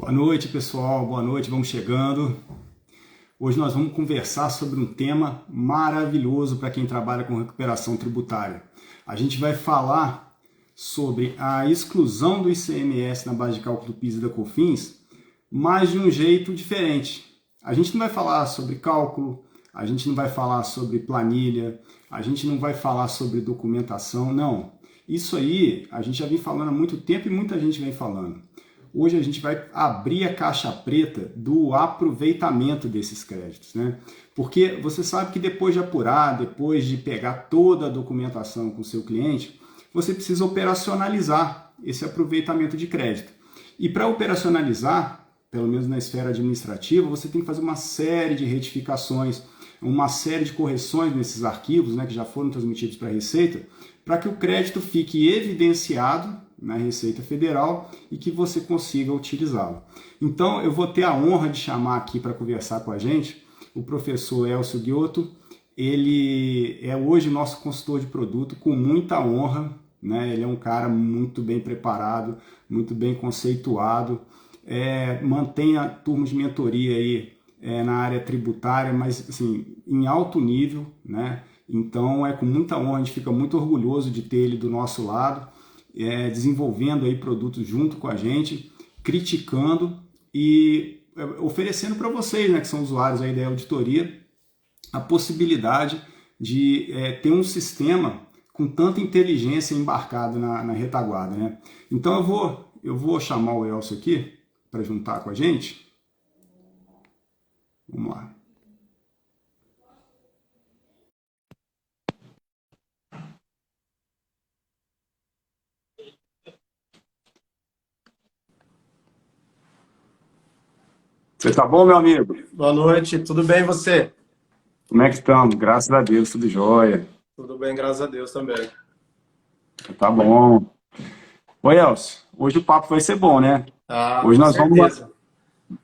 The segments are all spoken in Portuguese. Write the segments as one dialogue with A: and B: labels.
A: Boa noite, pessoal. Boa noite, vamos chegando. Hoje nós vamos conversar sobre um tema maravilhoso para quem trabalha com recuperação tributária. A gente vai falar sobre a exclusão do ICMS na base de cálculo do PIS e da COFINS, mas de um jeito diferente. A gente não vai falar sobre cálculo, a gente não vai falar sobre planilha, a gente não vai falar sobre documentação, não. Isso aí a gente já vem falando há muito tempo e muita gente vem falando. Hoje a gente vai abrir a caixa preta do aproveitamento desses créditos, né? Porque você sabe que depois de apurar, depois de pegar toda a documentação com o seu cliente, você precisa operacionalizar esse aproveitamento de crédito. E para operacionalizar, pelo menos na esfera administrativa, você tem que fazer uma série de retificações, uma série de correções nesses arquivos, né, que já foram transmitidos para a Receita, para que o crédito fique evidenciado na Receita Federal e que você consiga utilizá-lo. Então, eu vou ter a honra de chamar aqui para conversar com a gente o professor Elcio Ghiotto. Ele é hoje nosso consultor de produto, com muita honra, né? Ele é um cara muito bem preparado, muito bem conceituado, mantém a turma de mentoria aí na área tributária, mas assim, em alto nível, né? Então, com muita honra, a gente fica muito orgulhoso de ter ele do nosso lado, desenvolvendo aí produtos junto com a gente, criticando e oferecendo para vocês, né, que são usuários aí da auditoria, a possibilidade de ter um sistema com tanta inteligência embarcado na retaguarda, né? Então eu vou chamar o Elcio aqui para juntar com a gente. Vamos lá. Você tá bom, meu amigo?
B: Boa noite, tudo bem e você?
A: Como é que estamos? Graças a Deus, tudo jóia.
B: Tudo bem, graças a Deus também.
A: Tá bom. Oi, Elcio, hoje o papo vai ser bom, né? Hoje
B: Com certeza.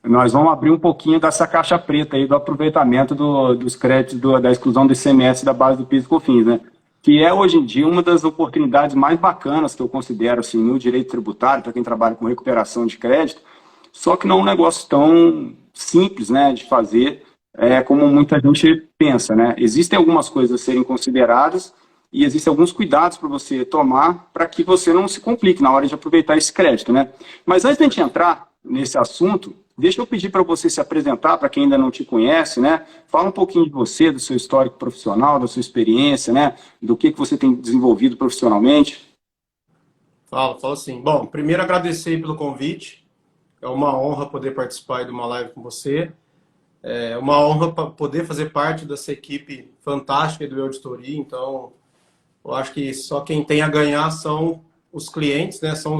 A: nós vamos abrir um pouquinho dessa caixa preta aí do aproveitamento dos créditos da exclusão do ICMS da base do PIS e COFINS, né? Que é hoje em dia uma das oportunidades mais bacanas que eu considero assim, no direito tributário, para quem trabalha com recuperação de crédito, só que não é um negócio tão simples, né, de fazer como muita gente pensa, né? Existem algumas coisas a serem consideradas e existem alguns cuidados para você tomar para que você não se complique na hora de aproveitar esse crédito, né? Mas antes de a gente entrar nesse assunto, deixa eu pedir para você se apresentar, para quem ainda não te conhece, né? Fala um pouquinho de você, do seu histórico profissional, da sua experiência, né? Do que você tem desenvolvido profissionalmente.
B: Falo sim. Bom, primeiro agradecer pelo convite. É uma honra poder participar de uma live com você. É uma honra poder fazer parte dessa equipe fantástica do Auditoria. Então, eu acho que só quem tem a ganhar são os clientes, né? São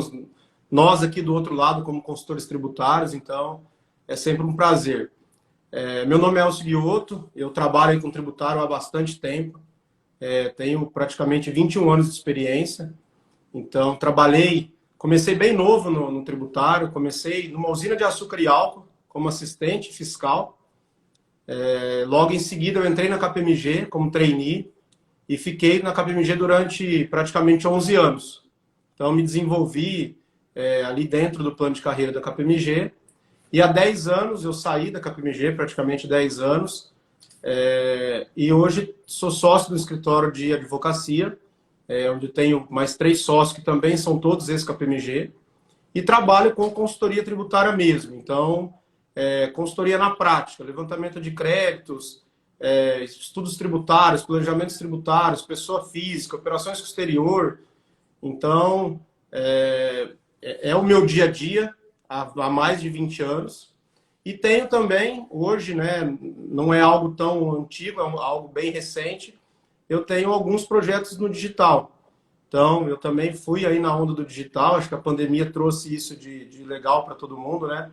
B: nós aqui do outro lado como consultores tributários. Então, é sempre um prazer. Meu nome é Elcio Ghiotto, eu trabalho aí com tributário há bastante tempo. Tenho praticamente 21 anos de experiência. Então, comecei bem novo no tributário, comecei numa usina de açúcar e álcool como assistente fiscal. Logo em seguida, eu entrei na KPMG como trainee e fiquei na KPMG durante praticamente 11 anos. Então, me desenvolvi ali dentro do plano de carreira da KPMG. E há 10 anos eu saí da KPMG, praticamente 10 anos, e hoje sou sócio do escritório de advocacia, onde tenho mais 3 sócios que também são todos ex-KPMG, e trabalho com consultoria tributária mesmo. Então, consultoria na prática, levantamento de créditos, estudos tributários, planejamentos tributários, pessoa física, operações com o exterior. Então, é o meu dia a dia há mais de 20 anos. E tenho também, hoje, né, não é algo tão antigo, é algo bem recente, eu tenho alguns projetos no digital. Então, eu também fui aí na onda do digital, acho que a pandemia trouxe isso de legal para todo mundo, né?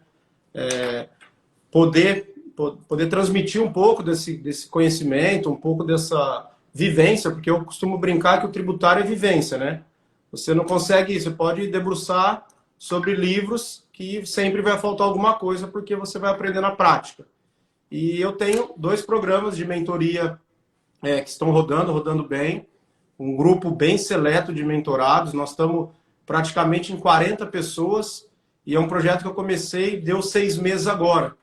B: Poder transmitir um pouco desse conhecimento, um pouco dessa vivência, porque eu costumo brincar que o tributário é vivência, né? Você não consegue, você pode debruçar sobre livros que sempre vai faltar alguma coisa porque você vai aprender na prática. E eu tenho 2 programas de mentoria que estão rodando bem, um grupo bem seleto de mentorados. Nós estamos praticamente em 40 pessoas e é um projeto que eu comecei, deu 6 meses agora.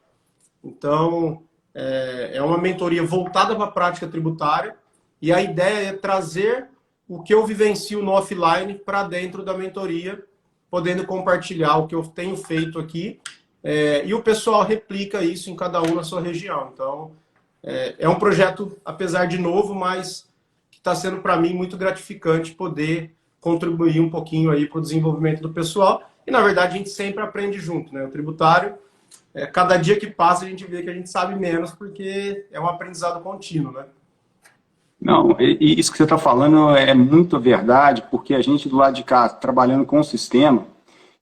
B: Então, é uma mentoria voltada para a prática tributária, e a ideia é trazer o que eu vivencio no offline para dentro da mentoria, podendo compartilhar o que eu tenho feito aqui, e o pessoal replica isso em cada um na sua região. Então, é um projeto, apesar de novo, mas que está sendo para mim muito gratificante poder contribuir um pouquinho aí para o desenvolvimento do pessoal. E, na verdade, a gente sempre aprende junto, né? O tributário, cada dia que passa, a gente vê que a gente sabe menos, porque é um aprendizado contínuo, né?
A: Não, e isso que você está falando é muito verdade, porque a gente do lado de cá, trabalhando com o sistema,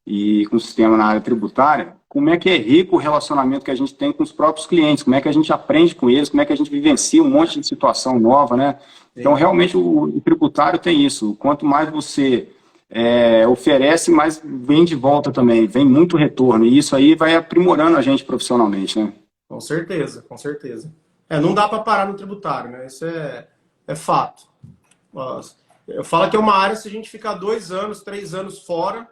A: e com o sistema na área tributária, como é que é rico o relacionamento que a gente tem com os próprios clientes, como é que a gente aprende com eles, como é que a gente vivencia um monte de situação nova, né? Então, realmente, o tributário tem isso. Quanto mais você oferece, mais vem de volta também, vem muito retorno, e isso aí vai aprimorando a gente profissionalmente, né?
B: Com certeza, com certeza. Não dá para parar no tributário, né? Isso é fato. Eu falo que é uma área, se a gente ficar 2 anos, 3 anos fora,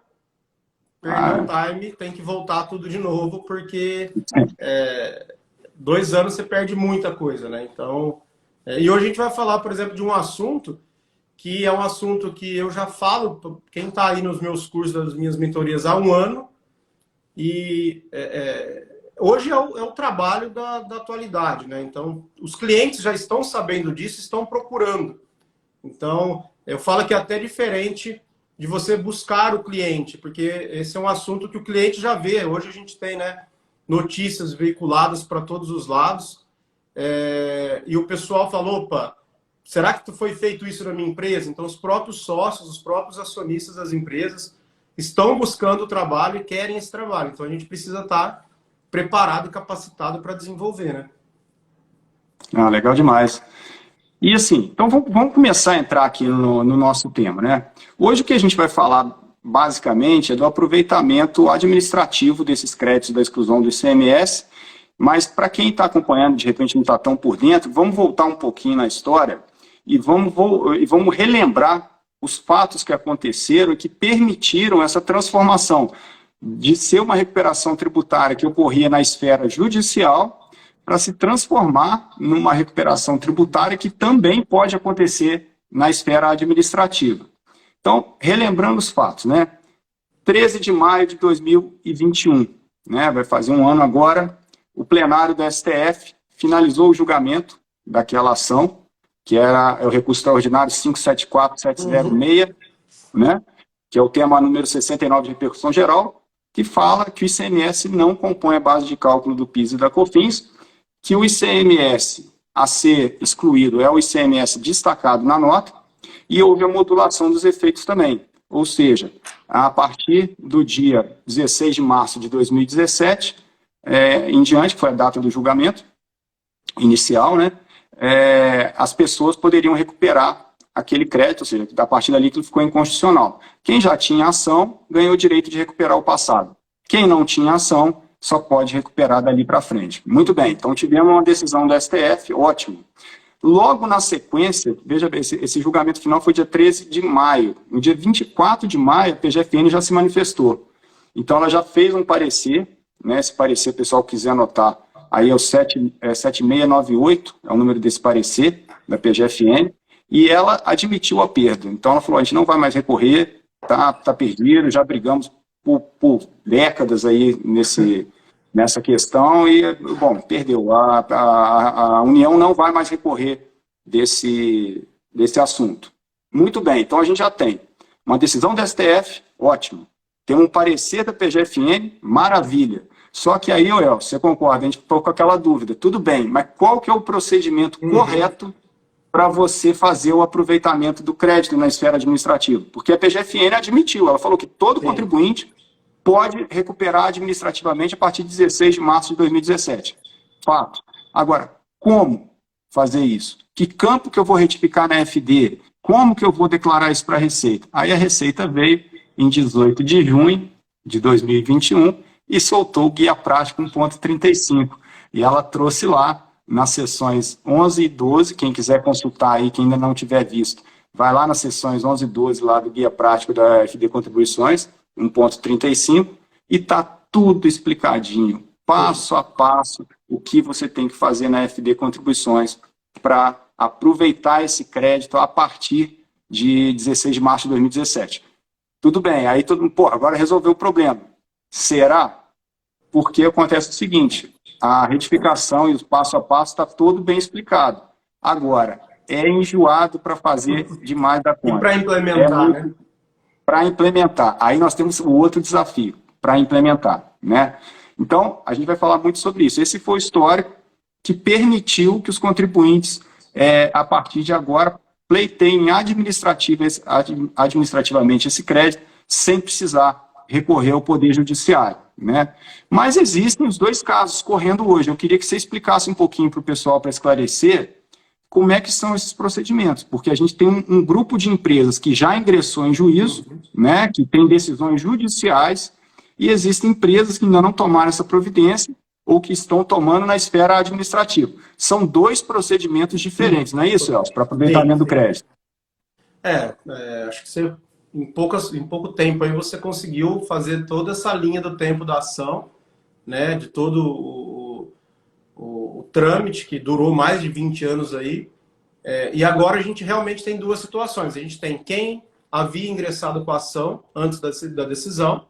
B: perdeu o time, tem que voltar tudo de novo, porque 2 anos você perde muita coisa, né? Então, e hoje a gente vai falar, por exemplo, de um assunto que é um assunto que eu já falo, quem está aí nos meus cursos, das minhas mentorias há 1 ano, e hoje é o trabalho da atualidade, né? Então, os clientes já estão sabendo disso, estão procurando. Então, eu falo que é até diferente de você buscar o cliente, porque esse é um assunto que o cliente já vê. Hoje a gente tem, né, notícias veiculadas para todos os lados, e o pessoal falou, opa, será que foi feito isso na minha empresa? Então, os próprios sócios, os próprios acionistas das empresas estão buscando o trabalho e querem esse trabalho. Então, a gente precisa estar preparado e capacitado para desenvolver, né?
A: Legal demais. E assim, então vamos começar a entrar aqui no nosso tema, né? Hoje o que a gente vai falar, basicamente, é do aproveitamento administrativo desses créditos da exclusão do ICMS, mas para quem está acompanhando, de repente não está tão por dentro, vamos voltar um pouquinho na história e vamos relembrar os fatos que aconteceram e que permitiram essa transformação de ser uma recuperação tributária que ocorria na esfera judicial para se transformar numa recuperação tributária que também pode acontecer na esfera administrativa. Então, relembrando os fatos, né? 13 de maio de 2021, né? Vai fazer 1 ano agora, o plenário do STF finalizou o julgamento daquela ação, que era o recurso extraordinário 574706, né? Que é o tema número 69 de repercussão geral, que fala que o ICMS não compõe a base de cálculo do PIS e da COFINS, que o ICMS a ser excluído é o ICMS destacado na nota, e houve a modulação dos efeitos também. Ou seja, a partir do dia 16 de março de 2017, em diante, que foi a data do julgamento inicial, né, as pessoas poderiam recuperar aquele crédito, ou seja, a partir dali que ficou inconstitucional. Quem já tinha ação ganhou o direito de recuperar o passado. Quem não tinha ação só pode recuperar dali para frente. Muito bem, então tivemos uma decisão do STF, ótimo. Logo na sequência, veja bem, esse julgamento final foi dia 13 de maio. No dia 24 de maio, a PGFN já se manifestou. Então ela já fez um parecer, né, se parecer, o pessoal quiser anotar, aí é o 7698, é o número desse parecer, da PGFN, e ela admitiu a perda. Então ela falou, a gente não vai mais recorrer, tá perdido, já brigamos por décadas aí nessa questão e, bom, perdeu. A União não vai mais recorrer desse assunto. Muito bem, então a gente já tem uma decisão do STF, ótimo. Tem um parecer da PGFN, maravilha. Só que aí, você concorda, a gente ficou com aquela dúvida. Tudo bem, mas qual que é o procedimento correto para você fazer o aproveitamento do crédito na esfera administrativa? Porque a PGFN admitiu, ela falou que todo contribuinte pode recuperar administrativamente a partir de 16 de março de 2017. Fato. Agora, como fazer isso? Que campo que eu vou retificar na FD? Como que eu vou declarar isso para a Receita? Aí a Receita veio em 18 de junho de 2021 e soltou o Guia Prático 1.35. E ela trouxe lá, nas sessões 11 e 12, quem quiser consultar aí, quem ainda não tiver visto, vai lá nas sessões 11 e 12 lá do Guia Prático da FD Contribuições, 1.35, e está tudo explicadinho, passo a passo, o que você tem que fazer na FD Contribuições para aproveitar esse crédito a partir de 16 de março de 2017. Tudo bem, aí todo mundo, agora resolveu o problema. Será? Porque acontece o seguinte, a retificação e o passo a passo está todo bem explicado. Agora, é enjoado para fazer demais da conta.
B: E para implementar, né?
A: Para implementar. Aí nós temos o outro desafio, para implementar, né? Então, a gente vai falar muito sobre isso. Esse foi o histórico que permitiu que os contribuintes, a partir de agora, pleiteiem administrativamente esse crédito, sem precisar recorrer ao Poder Judiciário, né? Mas existem os dois casos correndo hoje. Eu queria que você explicasse um pouquinho para o pessoal, para esclarecer, como é que são esses procedimentos, porque a gente tem um grupo de empresas que já ingressou em juízo, né, que tem decisões judiciais, e existem empresas que ainda não tomaram essa providência ou que estão tomando na esfera administrativa. São dois procedimentos diferentes, não é isso, Elcio, para aproveitamento do crédito?
B: Acho que você, em pouco tempo aí você conseguiu fazer toda essa linha do tempo da ação, né, de todo o trâmite, que durou mais de 20 anos aí, e agora a gente realmente tem duas situações. A gente tem quem havia ingressado com a ação antes da decisão,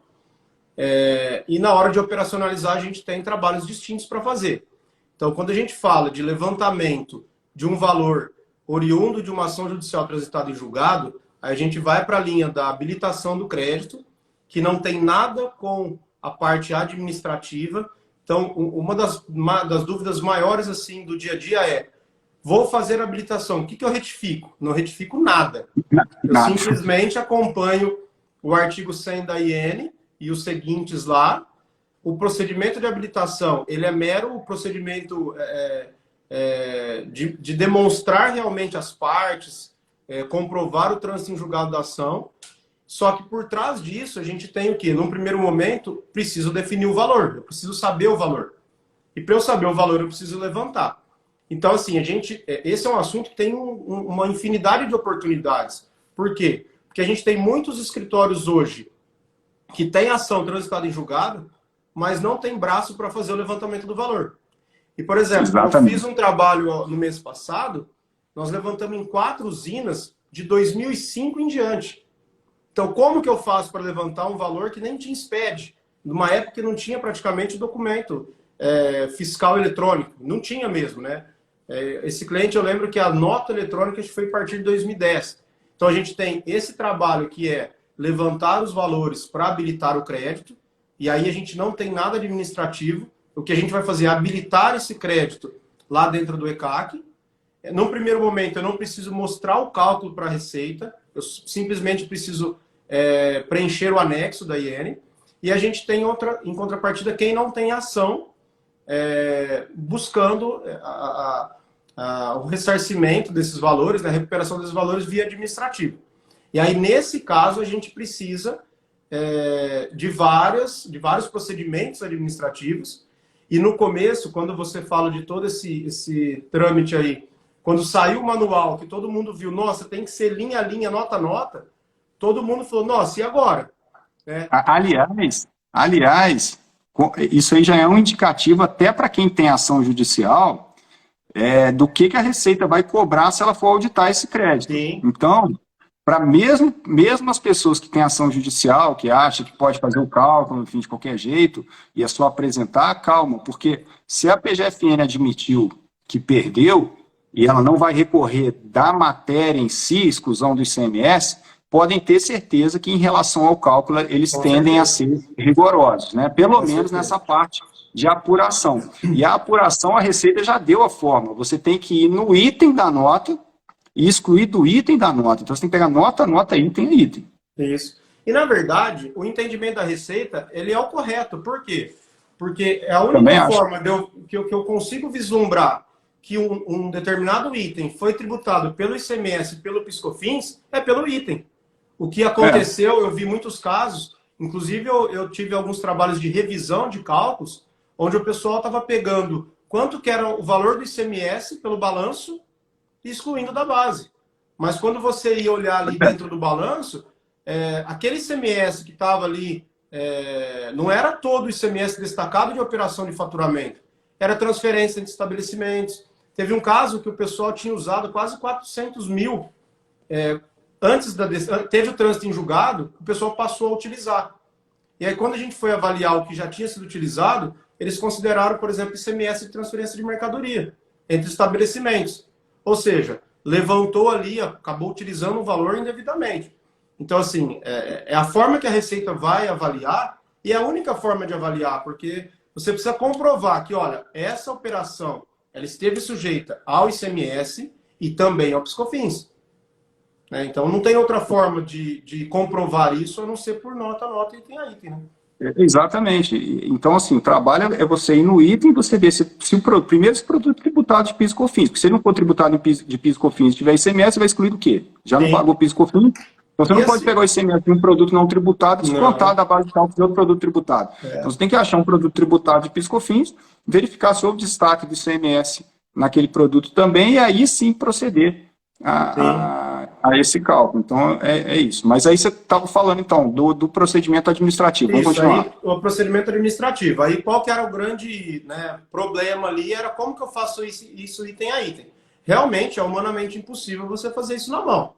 B: e na hora de operacionalizar a gente tem trabalhos distintos para fazer. Então, quando a gente fala de levantamento de um valor oriundo de uma ação judicial transitada em julgado, a gente vai para a linha da habilitação do crédito, que não tem nada com a parte administrativa. Então, uma das dúvidas maiores assim do dia a dia é: vou fazer a habilitação, o que eu retifico? Não retifico nada. Eu simplesmente acompanho o artigo 100 da IN e os seguintes lá. O procedimento de habilitação, ele é mero o procedimento de demonstrar realmente as partes, comprovar o trânsito em julgado da ação. Só que por trás disso, a gente tem o quê? Num primeiro momento, preciso definir o valor. Eu preciso saber o valor. E para eu saber o valor, eu preciso levantar. Então, assim, esse é um assunto que tem uma infinidade de oportunidades. Por quê? Porque a gente tem muitos escritórios hoje que têm ação transitada em julgado, mas não tem braço para fazer o levantamento do valor. E, por exemplo,
A: Exatamente.
B: Eu fiz um trabalho no mês passado, nós levantamos em 4 usinas de 2005 em diante. Então, como que eu faço para levantar um valor que nem tinha SPED? Numa época que não tinha praticamente documento fiscal eletrônico. Não tinha mesmo, né? Esse cliente, eu lembro que a nota eletrônica foi a partir de 2010. Então, a gente tem esse trabalho que é levantar os valores para habilitar o crédito, e aí a gente não tem nada administrativo. O que a gente vai fazer é habilitar esse crédito lá dentro do ECAC. No primeiro momento, eu não preciso mostrar o cálculo para a Receita, eu simplesmente preciso preencher o anexo da IN. E a gente tem em contrapartida, quem não tem ação, buscando o ressarcimento desses valores, né, a recuperação desses valores via administrativo. E aí, nesse caso, a gente precisa de vários procedimentos administrativos. E no começo, quando você fala de todo esse trâmite aí, quando saiu o manual, que todo mundo viu, nossa, tem que ser linha a linha, nota a nota, todo mundo falou, nossa, e agora?
A: Aliás, isso aí já é um indicativo até para quem tem ação judicial do que a Receita vai cobrar se ela for auditar esse crédito.
B: Sim.
A: Então, para mesmo as pessoas que têm ação judicial, que acham que pode fazer o cálculo, enfim, de qualquer jeito, e é só apresentar, calma, porque se a PGFN admitiu que perdeu, e ela não vai recorrer da matéria em si, exclusão do ICMS, podem ter certeza que em relação ao cálculo eles tendem a ser rigorosos, né? Pelo menos nessa parte de apuração. E a apuração, a Receita já deu a forma. Você tem que ir no item da nota e excluir do item da nota. Então você tem que pegar nota, item, item.
B: Isso. E na verdade, o entendimento da Receita, ele é o correto. Por quê? Porque é a única forma que eu consigo vislumbrar que um determinado item foi tributado pelo ICMS e pelo PiscoFins, é pelo item. O que aconteceu, eu vi muitos casos, inclusive eu tive alguns trabalhos de revisão de cálculos, onde o pessoal estava pegando quanto que era o valor do ICMS pelo balanço e excluindo da base. Mas quando você ia olhar ali dentro do balanço, aquele ICMS que estava ali não era todo o ICMS destacado de operação de faturamento. Era transferência entre estabelecimentos. Teve um caso que o pessoal tinha usado quase 400 mil. Teve o trânsito em julgado, o pessoal passou a utilizar. E aí, quando a gente foi avaliar o que já tinha sido utilizado, eles consideraram, por exemplo, ICMS de transferência de mercadoria entre estabelecimentos. Ou seja, levantou ali, acabou utilizando o valor indevidamente. Então, assim, é a forma que a Receita vai avaliar, e é a única forma de avaliar, porque você precisa comprovar que, olha, essa operação ela esteve sujeita ao ICMS e também ao PiscoFins. Né? Então, não tem outra forma de comprovar isso, a não ser por nota, item a item. Né?
C: Exatamente. Então, assim, o trabalho é você ir no item e você ver primeiro esse produto tributado de PIS e COFINS. Porque se ele não for tributado de PIS e COFINS e tiver ICMS, vai excluir do quê? Já não pagou PIS e COFINS? Então, você não pode pegar o ICMS de um produto não tributado e descontar da base de cálculo de outro produto tributado. Então, você tem que achar um produto tributado de PIS e COFINS, verificar se houve destaque do ICMS naquele produto também, e aí sim proceder a esse cálculo. Então, é isso. Mas aí você estava falando, então, do procedimento administrativo. Vamos continuar.
B: Aí, o procedimento administrativo. Aí, qual que era o grande problema ali? Era como que eu faço isso item a item. Realmente, é humanamente impossível você fazer isso na mão.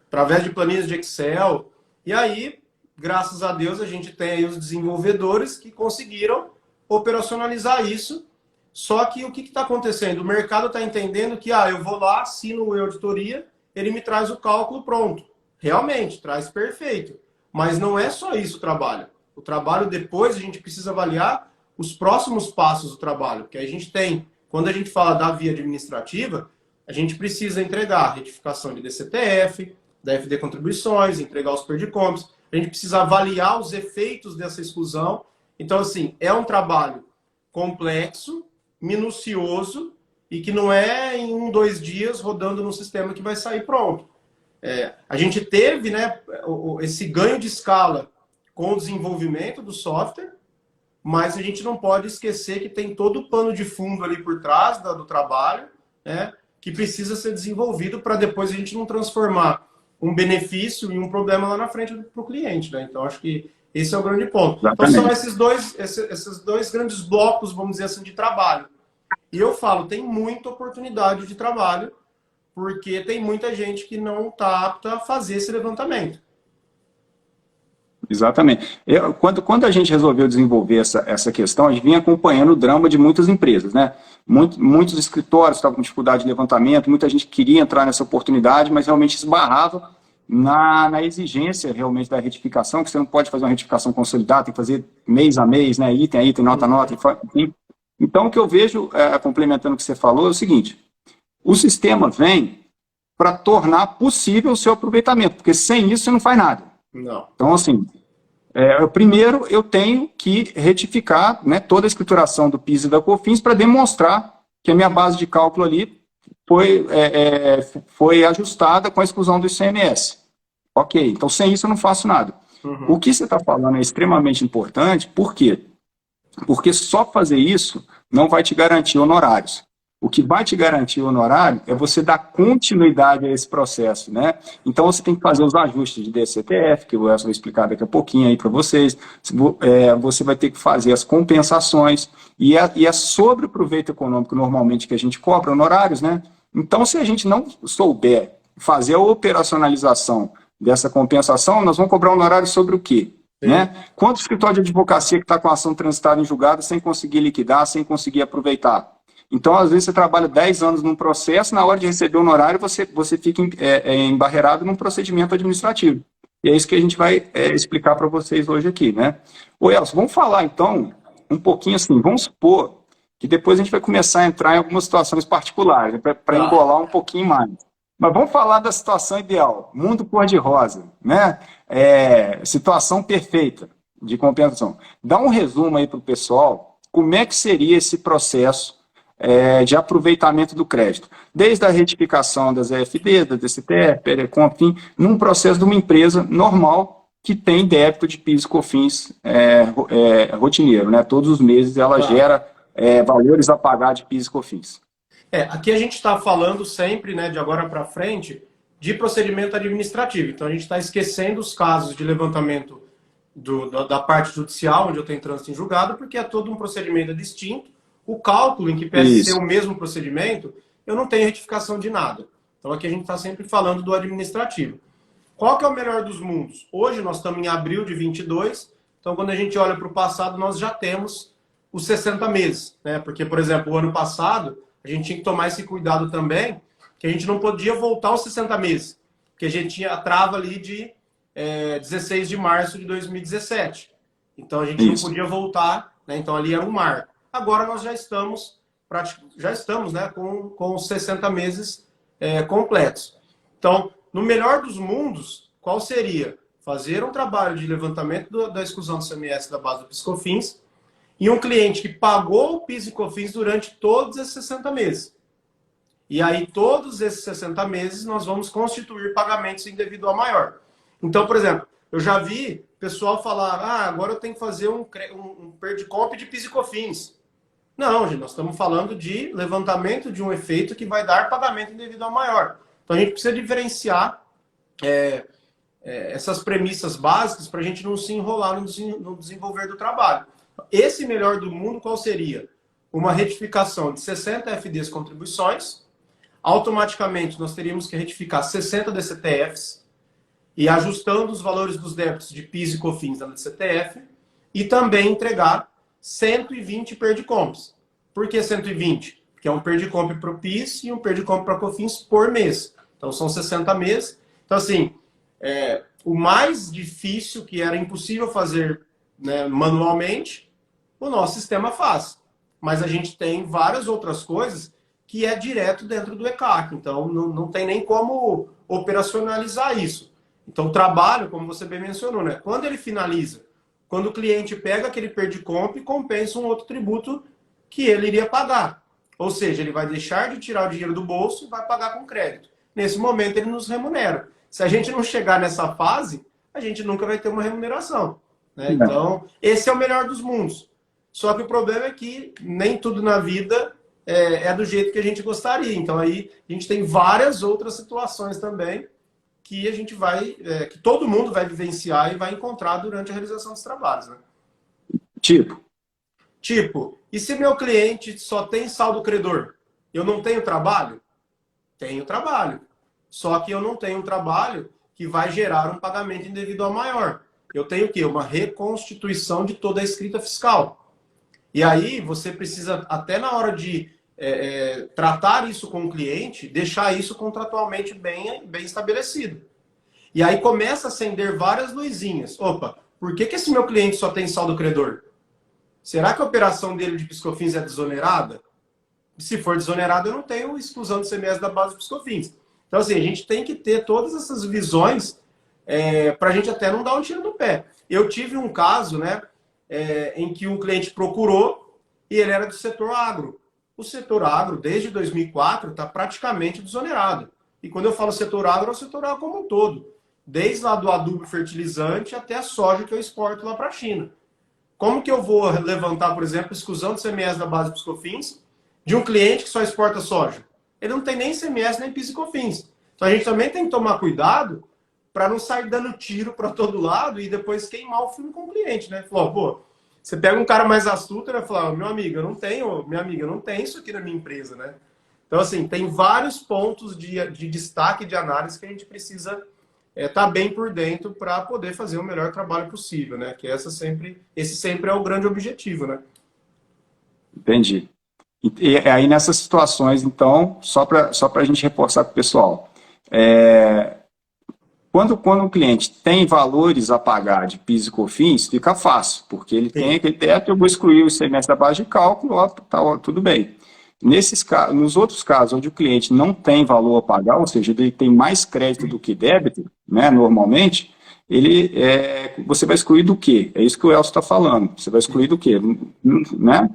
B: Através de planilhas de Excel. E aí, graças a Deus, a gente tem aí os desenvolvedores que conseguiram operacionalizar isso. Só que o que está acontecendo? O mercado está entendendo que eu vou lá, assino o auditoria, ele me traz o cálculo pronto. Realmente, traz perfeito. Mas não é só isso o trabalho. O trabalho depois a gente precisa avaliar os próximos passos do trabalho. Porque a gente tem, quando a gente fala da via administrativa, a gente precisa entregar a retificação de DCTF, da FD Contribuições, entregar os perdicomes. A gente precisa avaliar os efeitos dessa exclusão. Então, assim, é um trabalho complexo, minucioso e que não é em 1, 2 dias rodando no sistema que vai sair pronto. A gente teve esse ganho de escala com o desenvolvimento do software, mas a gente não pode esquecer que tem todo o pano de fundo ali por trás do trabalho, que precisa ser desenvolvido para depois a gente não transformar um benefício em um problema lá na frente para o cliente. Né? Então, acho que esse é o grande ponto. Exatamente. Então, são esses dois grandes blocos, vamos dizer assim, de trabalho. E eu falo, tem muita oportunidade de trabalho, porque tem muita gente que não está apta a fazer esse levantamento.
C: Exatamente. Quando a gente resolveu desenvolver essa questão, a gente vinha acompanhando o drama de muitas empresas, né? Muitos escritórios estavam com dificuldade de levantamento, muita gente queria entrar nessa oportunidade, mas realmente esbarrava na exigência realmente da retificação, que você não pode fazer uma retificação consolidada, tem que fazer mês a mês, né? Item a item, nota a nota, enfim. Então, o que eu vejo, complementando o que você falou, é o seguinte: o sistema vem para tornar possível o seu aproveitamento, porque sem isso você não faz nada.
B: Não.
C: Então, assim, primeiro eu tenho que retificar toda a escrituração do PIS e da COFINS para demonstrar que a minha base de cálculo ali foi ajustada com a exclusão do ICMS. Ok, então sem isso eu não faço nada.
B: Uhum.
C: O que você está falando é extremamente importante, por quê? Porque só fazer isso não vai te garantir honorários. O que vai te garantir honorário é você dar continuidade a esse processo, né? Então você tem que fazer os ajustes de DCTF, que eu vou explicar daqui a pouquinho aí para vocês. Você vai ter que fazer as compensações, e é sobre o proveito econômico normalmente que a gente cobra honorários, né? Então, se a gente não souber fazer a operacionalização dessa compensação, nós vamos cobrar honorário sobre o quê? Né? Quanto escritório de advocacia que está com a ação transitada em julgado sem conseguir liquidar, sem conseguir aproveitar? Então, às vezes, você trabalha 10 anos num processo, na hora de receber o honorário, você fica embarreirado num procedimento administrativo. E é isso que a gente vai explicar para vocês hoje aqui, né? Ô, Elcio, vamos falar, então, um pouquinho assim, vamos supor que depois a gente vai começar a entrar em algumas situações particulares, para embolar um pouquinho mais. Mas vamos falar da situação ideal, mundo cor-de-rosa, né? Situação perfeita de compensação. Dá um resumo aí para o pessoal, como é que seria esse processo de aproveitamento do crédito, desde a retificação das EFD, da DCTF, Perecom, enfim, num processo de uma empresa normal que tem débito de PIS e COFINS rotineiro, né? Todos os meses ela gera valores a pagar de PIS e COFINS.
B: Aqui a gente está falando sempre, né, de agora para frente, de procedimento administrativo. Então a gente está esquecendo os casos de levantamento da parte judicial, onde eu tenho trânsito em julgado, porque é todo um procedimento distinto. O cálculo, em que pese ser o mesmo procedimento, eu não tenho retificação de nada. Então aqui a gente está sempre falando do administrativo. Qual que é o melhor dos mundos? Hoje nós estamos em abril de 22, então quando a gente olha para o passado, nós já temos os 60 meses. Né? Porque, por exemplo, o ano passado, a gente tinha que tomar esse cuidado também, que a gente não podia voltar aos 60 meses, porque a gente tinha a trava ali de 16 de março de 2017. Então a gente não podia voltar, né? Então ali era um marco. Agora nós já estamos né, com os 60 meses completos. Então, no melhor dos mundos, qual seria? Fazer um trabalho de levantamento da exclusão do CMS da base do PIS/COFINS e um cliente que pagou o PIS e COFINS durante todos esses 60 meses. E aí, todos esses 60 meses, nós vamos constituir pagamentos em devido a maior. Então, por exemplo, eu já vi pessoal falar, agora eu tenho que fazer um perdicomp de PIS e COFINS. Não, gente, nós estamos falando de levantamento de um efeito que vai dar pagamento indevido ao maior. Então, a gente precisa diferenciar essas premissas básicas para a gente não se enrolar no desenvolver do trabalho. Esse melhor do mundo, qual seria? Uma retificação de 60 FDs contribuições. Automaticamente, nós teríamos que retificar 60 DCTFs e ajustando os valores dos débitos de PIS e COFINS da DCTF e também entregar 120 perdicomps. Por que 120? Porque é um perdicomp para o PIS e um perdicomp para COFINS por mês. Então, são 60 meses. Então, assim, o mais difícil, que era impossível fazer, né, manualmente, o nosso sistema faz. Mas a gente tem várias outras coisas que é direto dentro do ECAC. Então, não tem nem como operacionalizar isso. Então, o trabalho, como você bem mencionou, né? Quando ele finaliza, quando o cliente pega aquele perdicomp e compensa um outro tributo que ele iria pagar. Ou seja, ele vai deixar de tirar o dinheiro do bolso e vai pagar com crédito. Nesse momento, ele nos remunera. Se a gente não chegar nessa fase, a gente nunca vai ter uma remuneração. Né? Então, esse é o melhor dos mundos. Só que o problema é que nem tudo na vida é do jeito que a gente gostaria. Então, aí a gente tem várias outras situações também que a gente que todo mundo vai vivenciar e vai encontrar durante a realização dos trabalhos. Né? Tipo, e se meu cliente só tem saldo credor? Eu não tenho trabalho? Tenho trabalho. Só que eu não tenho um trabalho que vai gerar um pagamento indevido ao maior. Eu tenho o quê? Uma reconstituição de toda a escrita fiscal. E aí você precisa, até na hora de tratar isso com o cliente, deixar isso contratualmente bem estabelecido. E aí começa a acender várias luzinhas. Opa, por que esse meu cliente só tem saldo credor? Será que a operação dele de PIS/COFINS é desonerada? Se for desonerada, eu não tenho exclusão do CMS da base do PIS/COFINS. Então, assim, a gente tem que ter todas essas visões para a gente até não dar um tiro no pé. Eu tive um caso, né, em que um cliente procurou e ele era do setor agro. O setor agro, desde 2004, está praticamente desonerado. E quando eu falo setor agro, é o setor agro como um todo. Desde lá do adubo fertilizante até a soja que eu exporto lá para a China. Como que eu vou levantar, por exemplo, exclusão de CMS da base do PIS/COFINS de um cliente que só exporta soja? Ele não tem nem CMS nem PIS e COFINS. Então a gente também tem que tomar cuidado para não sair dando tiro para todo lado e depois queimar o filme com o cliente, né? Falou, pô, você pega um cara mais astuto e vai falar, minha amiga, eu não tenho isso aqui na minha empresa, né? Então, assim, tem vários pontos de destaque, de análise que a gente precisa estar bem por dentro para poder fazer o melhor trabalho possível, né? Que esse sempre é o grande objetivo, né?
C: Entendi. E aí, nessas situações, então, só para a gente reforçar para o pessoal, quando o cliente tem valores a pagar de PIS e COFINS, fica fácil, porque ele tem aquele teto, eu vou excluir o ICMS da base de cálculo, ó, tá, tudo bem. Nos outros casos, onde o cliente não tem valor a pagar, ou seja, ele tem mais crédito do que débito, né, normalmente, você vai excluir do quê? É isso que o Elcio está falando. Você vai excluir do quê? Né?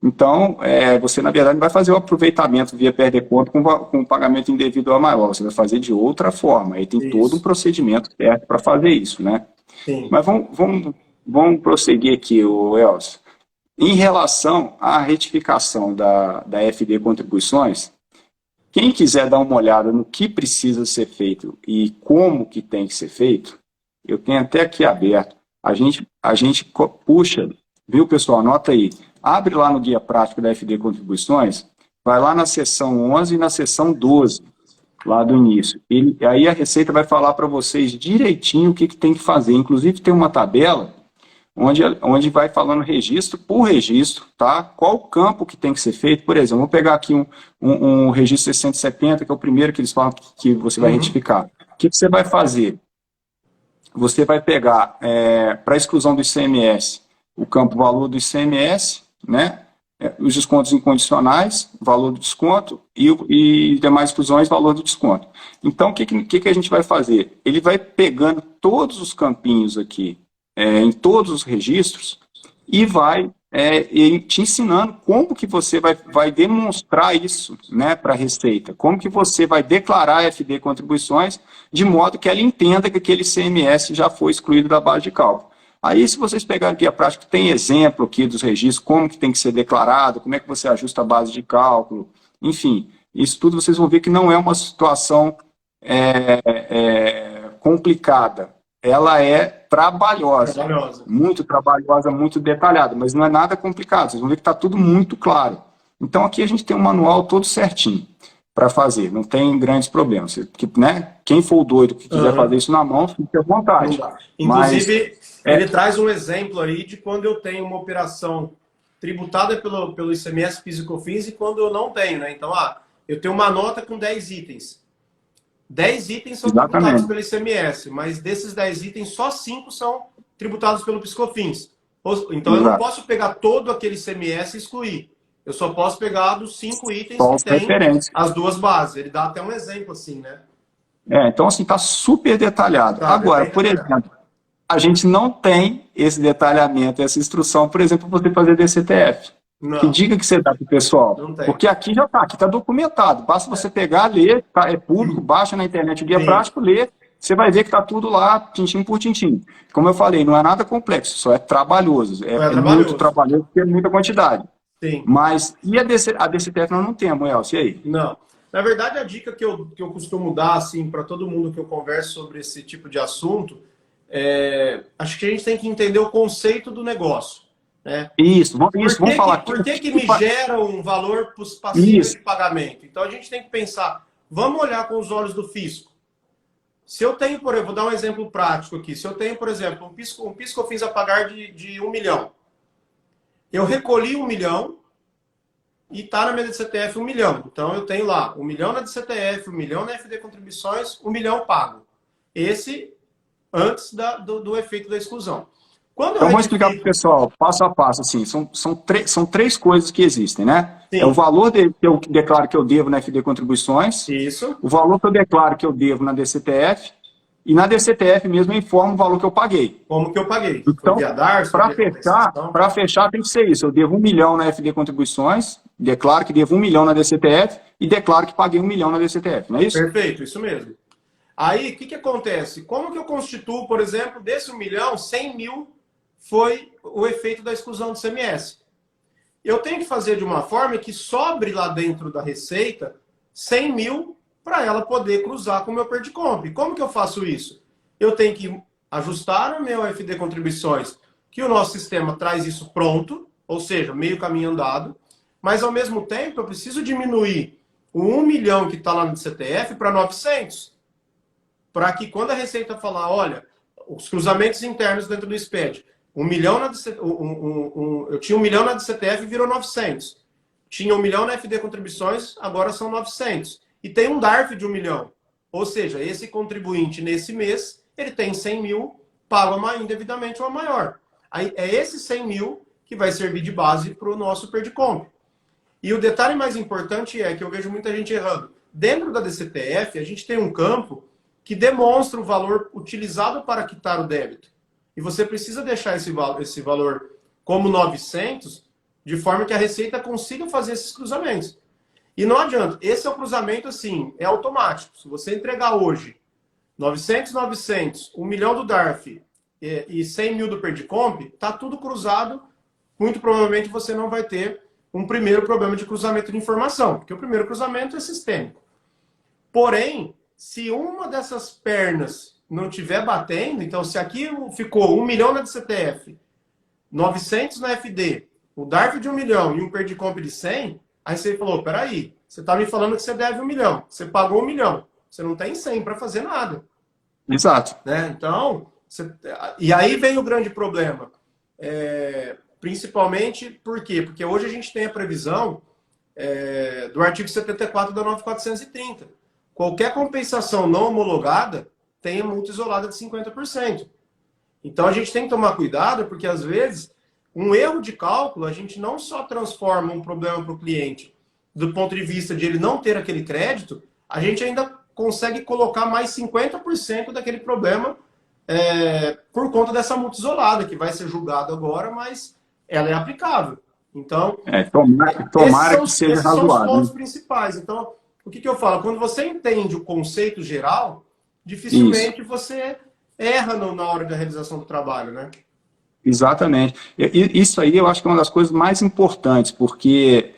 C: Então, você, na verdade, não vai fazer o aproveitamento via perder conta com o pagamento indevido ao maior. Você vai fazer de outra forma. Aí tem todo um procedimento certo para fazer isso, né?
B: Sim.
C: Mas vamos prosseguir aqui, Elcio. Em relação à retificação da FD Contribuições, quem quiser dar uma olhada no que precisa ser feito e como que tem que ser feito, eu tenho até aqui aberto puxa, viu, pessoal? Anota aí. Abre lá no Guia Prático da FD Contribuições, vai lá na seção 11 e na seção 12, lá do início. Aí a Receita vai falar para vocês direitinho o que tem que fazer. Inclusive tem uma tabela onde vai falando registro por registro, tá? Qual campo que tem que ser feito. Por exemplo, vou pegar aqui um registro 670, que é o primeiro que eles falam que você vai retificar. O que você vai fazer? Você vai pegar, para exclusão do ICMS, o campo valor do ICMS, né? Os descontos incondicionais, valor do desconto, e demais exclusões, valor do desconto. Então, o que a gente vai fazer? Ele vai pegando todos os campinhos aqui, em todos os registros, e vai te ensinando como que você vai demonstrar isso, né, para a Receita, como que você vai declarar FD contribuições, de modo que ela entenda que aquele CMS já foi excluído da base de cálculo. Aí, se vocês pegarem aqui a prática, tem exemplo aqui dos registros, como que tem que ser declarado, como é que você ajusta a base de cálculo, enfim, isso tudo vocês vão ver que não é uma situação complicada. Ela é trabalhosa, muito trabalhosa, muito detalhada, mas não é nada complicado, vocês vão ver que está tudo muito claro. Então, aqui a gente tem um manual todo certinho para fazer, não tem grandes problemas. Né? Quem for doido que quiser fazer isso na mão, fique à vontade.
B: Inclusive, ele traz um exemplo aí de quando eu tenho uma operação tributada pelo ICMS, PIS e COFINS, e quando eu não tenho, né? Então, eu tenho uma nota com 10 itens. 10 itens são tributados pelo ICMS, mas desses 10 itens, só 5 são tributados pelo PIS e COFINS. Então, eu não posso pegar todo aquele ICMS e excluir. Eu só posso pegar dos 5 itens que tem as duas bases. Ele dá até um exemplo assim, né?
C: Então, assim, está super detalhado. Agora, por exemplo, a gente não tem esse detalhamento, essa instrução, por exemplo, para você fazer DCTF. Não. Que dica que você dá para o pessoal? Porque aqui já está, aqui está documentado. Basta você pegar, ler, é público, baixa na internet o guia prático, ler, você vai ver que está tudo lá, tintim por tintim. Como eu falei, não é nada complexo, só é trabalhoso. É muito trabalhoso, porque é muita quantidade. Sim. Mas, e a DCTF nós não temos, Elcio, e aí?
B: Não. Na verdade, a dica que eu costumo dar, assim, para todo mundo que eu converso sobre esse tipo de assunto, acho que a gente tem que entender o conceito do negócio. Né?
C: Isso, vamos falar aqui.
B: Por que me gera um valor passível de pagamento? Então, a gente tem que pensar, vamos olhar com os olhos do fisco. Se eu tenho, por exemplo, vou dar um exemplo prático aqui. Se eu tenho, por exemplo, um PIS que eu fiz a pagar de 1 milhão. Eu recolhi 1 milhão e está na minha DCTF 1 milhão. Então, eu tenho lá 1 milhão na DCTF, 1 milhão na FD Contribuições, 1 milhão pago. Esse antes do efeito da exclusão.
C: Então, vou explicar para o pessoal, passo a passo, assim, são três coisas que existem, né? Sim. É o valor que eu declaro que eu devo na FD Contribuições,
B: isso.
C: O valor que eu declaro que eu devo na DCTF, e na DCTF mesmo eu informo o valor que eu paguei.
B: Como que eu paguei?
C: Então, para fechar tem que ser isso, eu devo 1 milhão na FD Contribuições, declaro que devo 1 milhão na DCTF, e declaro que paguei 1 milhão na DCTF, não é isso?
B: Perfeito, isso mesmo. Aí, o que acontece? Como que eu constituo, por exemplo, desse 1 milhão, 100 mil foi o efeito da exclusão do ICMS. Eu tenho que fazer de uma forma que sobre lá dentro da Receita 100 mil para ela poder cruzar com o meu PERDICOMP. Como que eu faço isso? Eu tenho que ajustar o meu FD Contribuições, que o nosso sistema traz isso pronto, ou seja, meio caminho andado, mas ao mesmo tempo eu preciso diminuir o 1 milhão que está lá no CTF para 900, para que quando a Receita falar, olha, os cruzamentos internos dentro do SPED, 1 milhão eu tinha 1 milhão na DCTF e virou 900. Tinha 1 milhão na FD Contribuições, agora são 900. E tem um DARF de 1 milhão. Ou seja, esse contribuinte nesse mês, ele tem 100 mil, paga indevidamente uma maior. Aí é esse 100 mil que vai servir de base para o nosso PERDICOMP. E o detalhe mais importante é que eu vejo muita gente errando. Dentro da DCTF, a gente tem um campo que demonstra o valor utilizado para quitar o débito. E você precisa deixar esse valor como 900, de forma que a Receita consiga fazer esses cruzamentos. E não adianta, esse é o cruzamento assim, é automático. Se você entregar hoje 900, 900, 1 milhão do DARF e 100 mil do PERDICOMP, está tudo cruzado, muito provavelmente você não vai ter um primeiro problema de cruzamento de informação, porque o primeiro cruzamento é sistêmico. Porém, se uma dessas pernas não tiver batendo, então se aqui ficou 1 milhão na DCTF, 900 na FD, o DARF de 1 milhão e um Perdicomp de 100, aí você falou, peraí, você tá me falando que você deve 1 milhão, você pagou 1 milhão, você não tem 100 para fazer nada.
C: Exato.
B: Né? Então, e aí vem o grande problema. Principalmente por quê? Porque hoje a gente tem a previsão do artigo 74 da 9430. Qualquer compensação não homologada tem a multa isolada de 50%. Então a gente tem que tomar cuidado, porque às vezes um erro de cálculo, a gente não só transforma um problema para o cliente do ponto de vista de ele não ter aquele crédito, a gente ainda consegue colocar mais 50% daquele problema por conta dessa multa isolada, que vai ser julgada agora, mas ela é aplicável. Então,
C: tomara que seja
B: esses são os
C: razoável.
B: pontos principais. Então, o que eu falo? Quando você entende o conceito geral, dificilmente você erra na hora da realização do trabalho, né?
C: Exatamente. Isso aí eu acho que é uma das coisas mais importantes, porque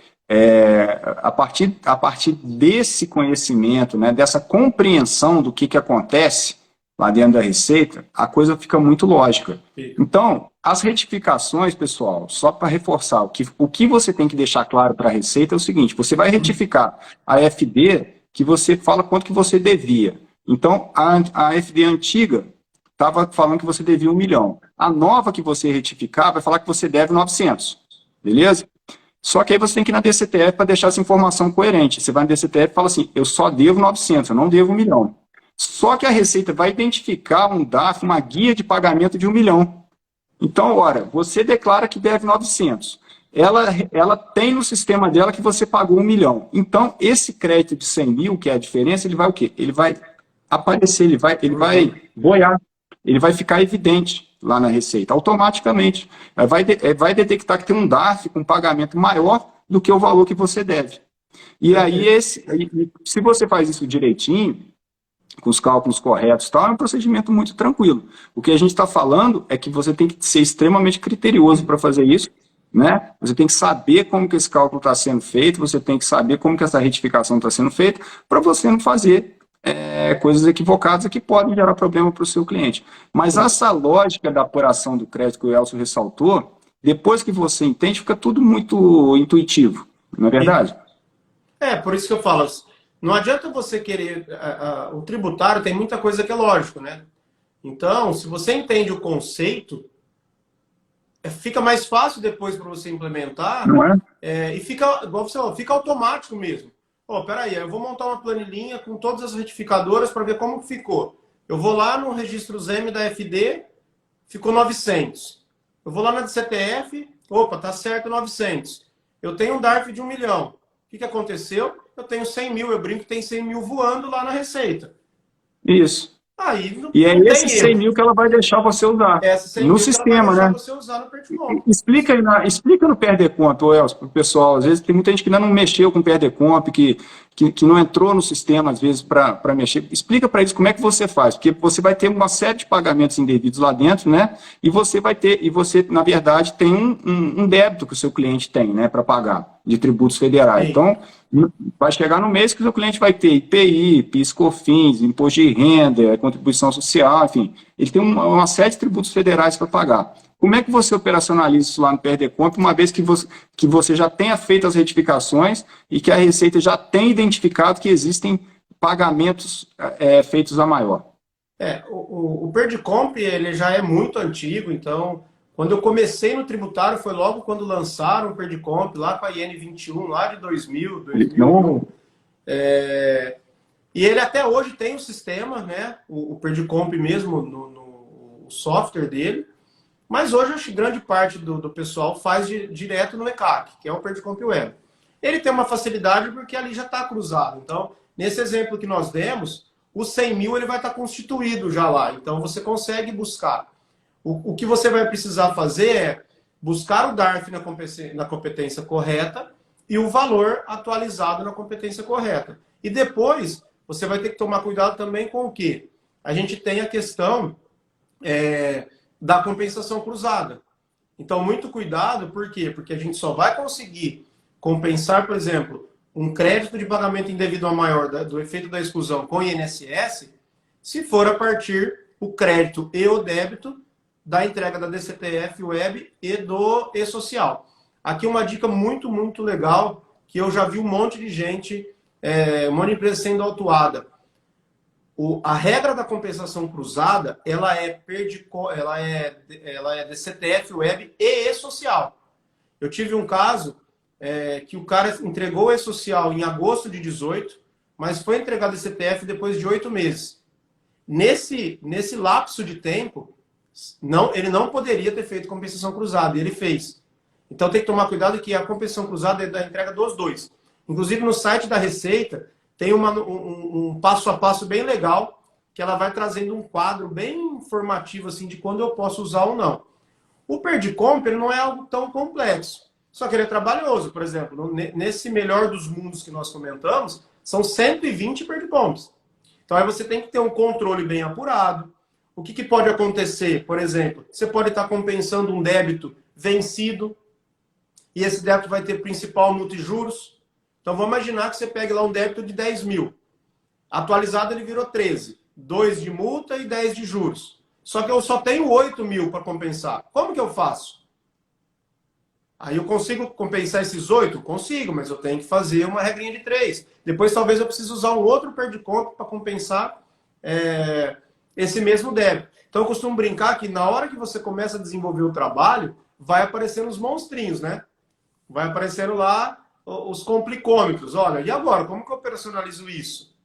C: a partir desse conhecimento, né, dessa compreensão do que acontece lá dentro da Receita, a coisa fica muito lógica. Então, as retificações, pessoal, só para reforçar, o que você tem que deixar claro para a Receita é o seguinte, você vai retificar a FD que você fala quanto que você devia. Então, a FD antiga estava falando que você devia 1 milhão. A nova que você retificar vai falar que você deve 900. Beleza? Só que aí você tem que ir na DCTF para deixar essa informação coerente. Você vai na DCTF e fala assim, eu só devo 900, eu não devo 1 milhão. Só que a Receita vai identificar um DARF, uma guia de pagamento de 1 milhão. Então, ora, você declara que deve 900. Ela tem no sistema dela que você pagou 1 milhão. Então, esse crédito de 100 mil, que é a diferença, ele vai o quê? Ele vai aparecer, ele vai boiar, ele vai ficar evidente lá na Receita, automaticamente. Vai detectar que tem um DARF com pagamento maior do que o valor que você deve. E aí, se você faz isso direitinho, com os cálculos corretos, tal, é um procedimento muito tranquilo. O que a gente está falando é que você tem que ser extremamente criterioso para fazer isso, né? Você tem que saber como que esse cálculo está sendo feito, você tem que saber como que essa retificação está sendo feita, para você não fazer coisas equivocadas que podem gerar problema para o seu cliente. Mas essa lógica da apuração do crédito que o Elcio ressaltou, depois que você entende, fica tudo muito intuitivo, não é verdade?
B: Por isso que eu falo, não adianta você querer... o tributário tem muita coisa que é lógico, né? Então, se você entende o conceito, fica mais fácil depois para você implementar,
C: não é?
B: E fica, igual você falou, fica automático mesmo. Peraí, eu vou montar uma planilhinha com todas as retificadoras para ver como ficou. Eu vou lá no registro ZEM da FD, ficou 900. Eu vou lá na DCTF, tá certo 900. Eu tenho um DARF de 1 milhão. O que aconteceu? Eu tenho 100 mil, eu brinco que tem 100 mil voando lá na Receita.
C: Isso.
B: Aí,
C: e é esses 100 mil que ela vai deixar você usar no sistema, né?
B: Você usar no Perdicomp.
C: Explica no Perdicomp, Elcio, para o pessoal. Às vezes tem muita gente que ainda não mexeu com o Perdicomp, que não entrou no sistema, às vezes, para mexer. Explica para eles como é que você faz, porque você vai ter uma série de pagamentos indevidos lá dentro, né? E você, na verdade, tem um débito que o seu cliente tem, né, para pagar, de tributos federais. Sim. Então, vai chegar no mês que o seu cliente vai ter IPI, PIS/COFINS, imposto de renda, contribuição social, enfim. Ele tem uma série de tributos federais para pagar. Como é que você operacionaliza isso lá no Perdicomp, uma vez que você já tenha feito as retificações e que a Receita já tenha identificado que existem pagamentos feitos a maior?
B: O Perdicomp, ele já é muito antigo, então, quando eu comecei no tributário, foi logo quando lançaram o Perdicomp, lá com a IN 21, lá de 2001. E ele até hoje tem um sistema, né? O Perdicomp mesmo, no software dele. Mas hoje, acho que grande parte do pessoal faz direto no ECAC, que é o Perdicomp Web. Ele tem uma facilidade porque ali já está cruzado. Então, nesse exemplo que nós demos, o 100 mil ele vai estar constituído já lá. Então, você consegue buscar. O que você vai precisar fazer é buscar o DARF na competência correta e o valor atualizado na competência correta. E depois, você vai ter que tomar cuidado também com o quê? A gente tem a questão da compensação cruzada. Então, muito cuidado, por quê? Porque a gente só vai conseguir compensar, por exemplo, um crédito de pagamento indevido a maior do efeito da exclusão com INSS se for a partir o crédito e o débito da entrega da DCTF Web e do e-social. Aqui uma dica muito, muito legal, que eu já vi um monte de gente, um monte de empresa sendo autuada. A regra da compensação cruzada, ela é DCTF Web e e-social. Eu tive um caso que o cara entregou o e-social em agosto de 18, mas foi entregado a DCTF depois de 8 meses. Nesse lapso de tempo, ele não poderia ter feito compensação cruzada, e ele fez. Então tem que tomar cuidado que a compensação cruzada é da entrega dos dois. Inclusive no site da Receita tem um passo a passo bem legal, que ela vai trazendo um quadro bem informativo assim, de quando eu posso usar ou não. O Perdicomp ele não é algo tão complexo, só que ele é trabalhoso. Por exemplo, nesse melhor dos mundos que nós comentamos, são 120 Perdicomps. Então aí você tem que ter um controle bem apurado. O que pode acontecer? Por exemplo, você pode estar compensando um débito vencido, e esse débito vai ter principal, multa e juros. Então vamos imaginar que você pegue lá um débito de 10 mil. Atualizado ele virou 13. 2 de multa e 10 de juros. Só que eu só tenho 8 mil para compensar. Como que eu faço? Aí eu consigo compensar esses 8? Consigo, mas eu tenho que fazer uma regrinha de 3. Depois talvez eu precise usar um outro Perdicomp para compensar esse mesmo débito. Então eu costumo brincar que na hora que você começa a desenvolver o trabalho, vai aparecendo os monstrinhos, né? Vai aparecendo lá os complicômetros. Olha, e agora? Como que eu operacionalizo isso?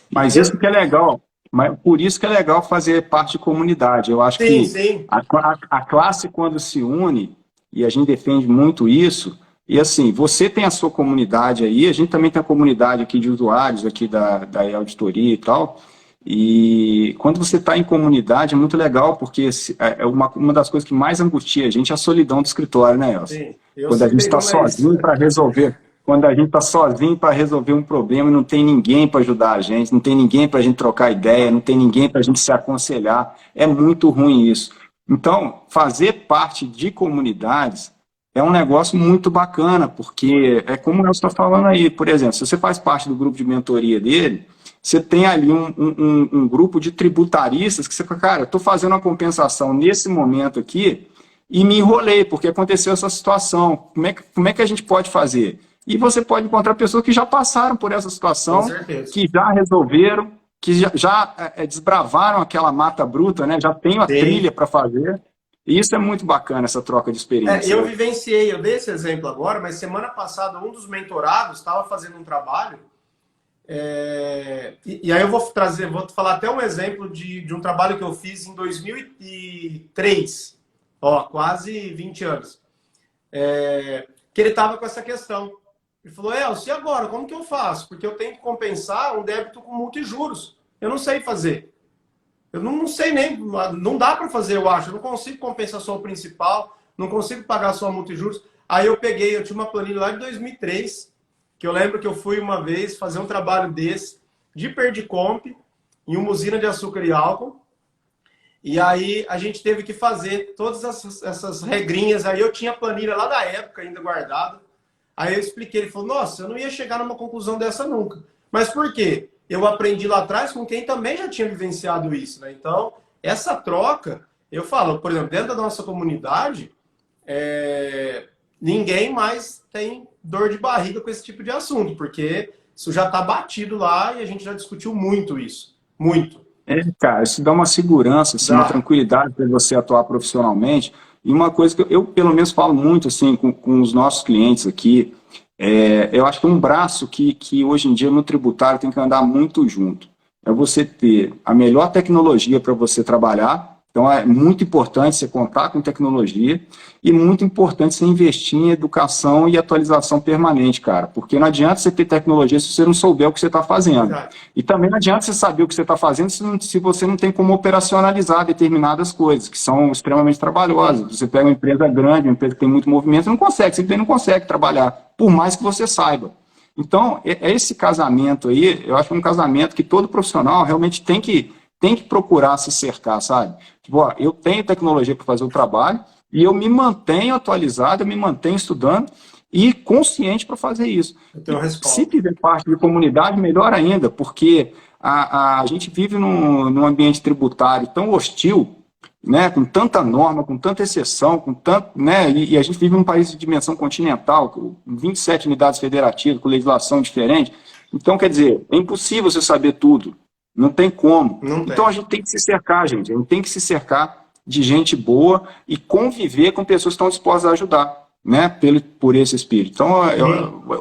C: Mas isso que é legal. Mas por isso que é legal fazer parte de comunidade. Eu acho
B: sim.
C: A classe, quando se une, e a gente defende muito isso, e assim, você tem a sua comunidade aí, a gente também tem a comunidade aqui de usuários, aqui da auditoria e tal, e quando você está em comunidade é muito legal, porque uma das coisas que mais angustia a gente é a solidão do escritório, né, Elcio?
B: Sim,
C: quando a gente está sozinho para resolver. Quando a gente está sozinho para resolver um problema e não tem ninguém para ajudar a gente, não tem ninguém para a gente trocar ideia, não tem ninguém para a gente se aconselhar, é muito ruim isso. Então, fazer parte de comunidades é um negócio muito bacana, porque é como o Elcio está falando aí, por exemplo, se você faz parte do grupo de mentoria dele, você tem ali um grupo de tributaristas que você fala, cara, eu estou fazendo uma compensação nesse momento aqui e me enrolei, porque aconteceu essa situação. Como é que a gente pode fazer? E você pode encontrar pessoas que já passaram por essa situação, que já resolveram, que já desbravaram aquela mata bruta, né? Já tem uma trilha para fazer. E isso é muito bacana, essa troca de experiência.
B: Eu vivenciei, eu dei esse exemplo agora, mas semana passada um dos mentorados estava fazendo um trabalho, e aí eu vou falar até um exemplo de um trabalho que eu fiz em 2003, quase 20 anos, que ele estava com essa questão. Ele falou, Elcio, e agora? Como que eu faço? Porque eu tenho que compensar um débito com multa e juros. Eu não sei fazer. Eu não sei nem, não dá para fazer, eu acho. Eu não consigo compensar só o principal, não consigo pagar só a multa e juros. Aí eu tinha uma planilha lá de 2003, que eu lembro que eu fui uma vez fazer um trabalho desse, de Perdicomp, em uma usina de açúcar e álcool. E aí a gente teve que fazer todas essas regrinhas. Aí eu tinha a planilha lá da época ainda guardada. Aí eu expliquei, ele falou, nossa, eu não ia chegar numa conclusão dessa nunca. Mas por quê? Eu aprendi lá atrás com quem também já tinha vivenciado isso, né? Então, essa troca, eu falo, por exemplo, dentro da nossa comunidade, ninguém mais tem dor de barriga com esse tipo de assunto, porque isso já está batido lá e a gente já discutiu muito isso. Muito.
C: Cara, isso dá uma segurança, assim, uma tranquilidade para você atuar profissionalmente. E uma coisa que eu pelo menos, falo muito assim, com os nossos clientes aqui, eu acho que um braço que hoje em dia no tributário tem que andar muito junto. É você ter a melhor tecnologia para você trabalhar. Então é muito importante você contar com tecnologia e muito importante você investir em educação e atualização permanente, cara. Porque não adianta você ter tecnologia se você não souber o que você está fazendo. E também não adianta você saber o que você está fazendo se você não tem como operacionalizar determinadas coisas, que são extremamente trabalhosas. Você pega uma empresa grande, uma empresa que tem muito movimento, você não consegue, simplesmente não consegue trabalhar, por mais que você saiba. Então, esse casamento aí, eu acho que é um casamento que todo profissional realmente tem que procurar se cercar, sabe? Tipo, eu tenho tecnologia para fazer o trabalho e eu me mantenho atualizado, eu me mantenho estudando e consciente para fazer isso. Se tiver parte de comunidade, melhor ainda, porque a gente vive num ambiente tributário tão hostil, né, com tanta norma, com tanta exceção, com tanto, né, e a gente vive num país de dimensão continental, com 27 unidades federativas, com legislação diferente. Então, quer dizer, é impossível você saber tudo. Não tem como.
B: Não tem.
C: Então, a gente tem que se cercar, gente. A gente tem que se cercar de gente boa e conviver com pessoas que estão dispostas a ajudar, né, por esse espírito. Então,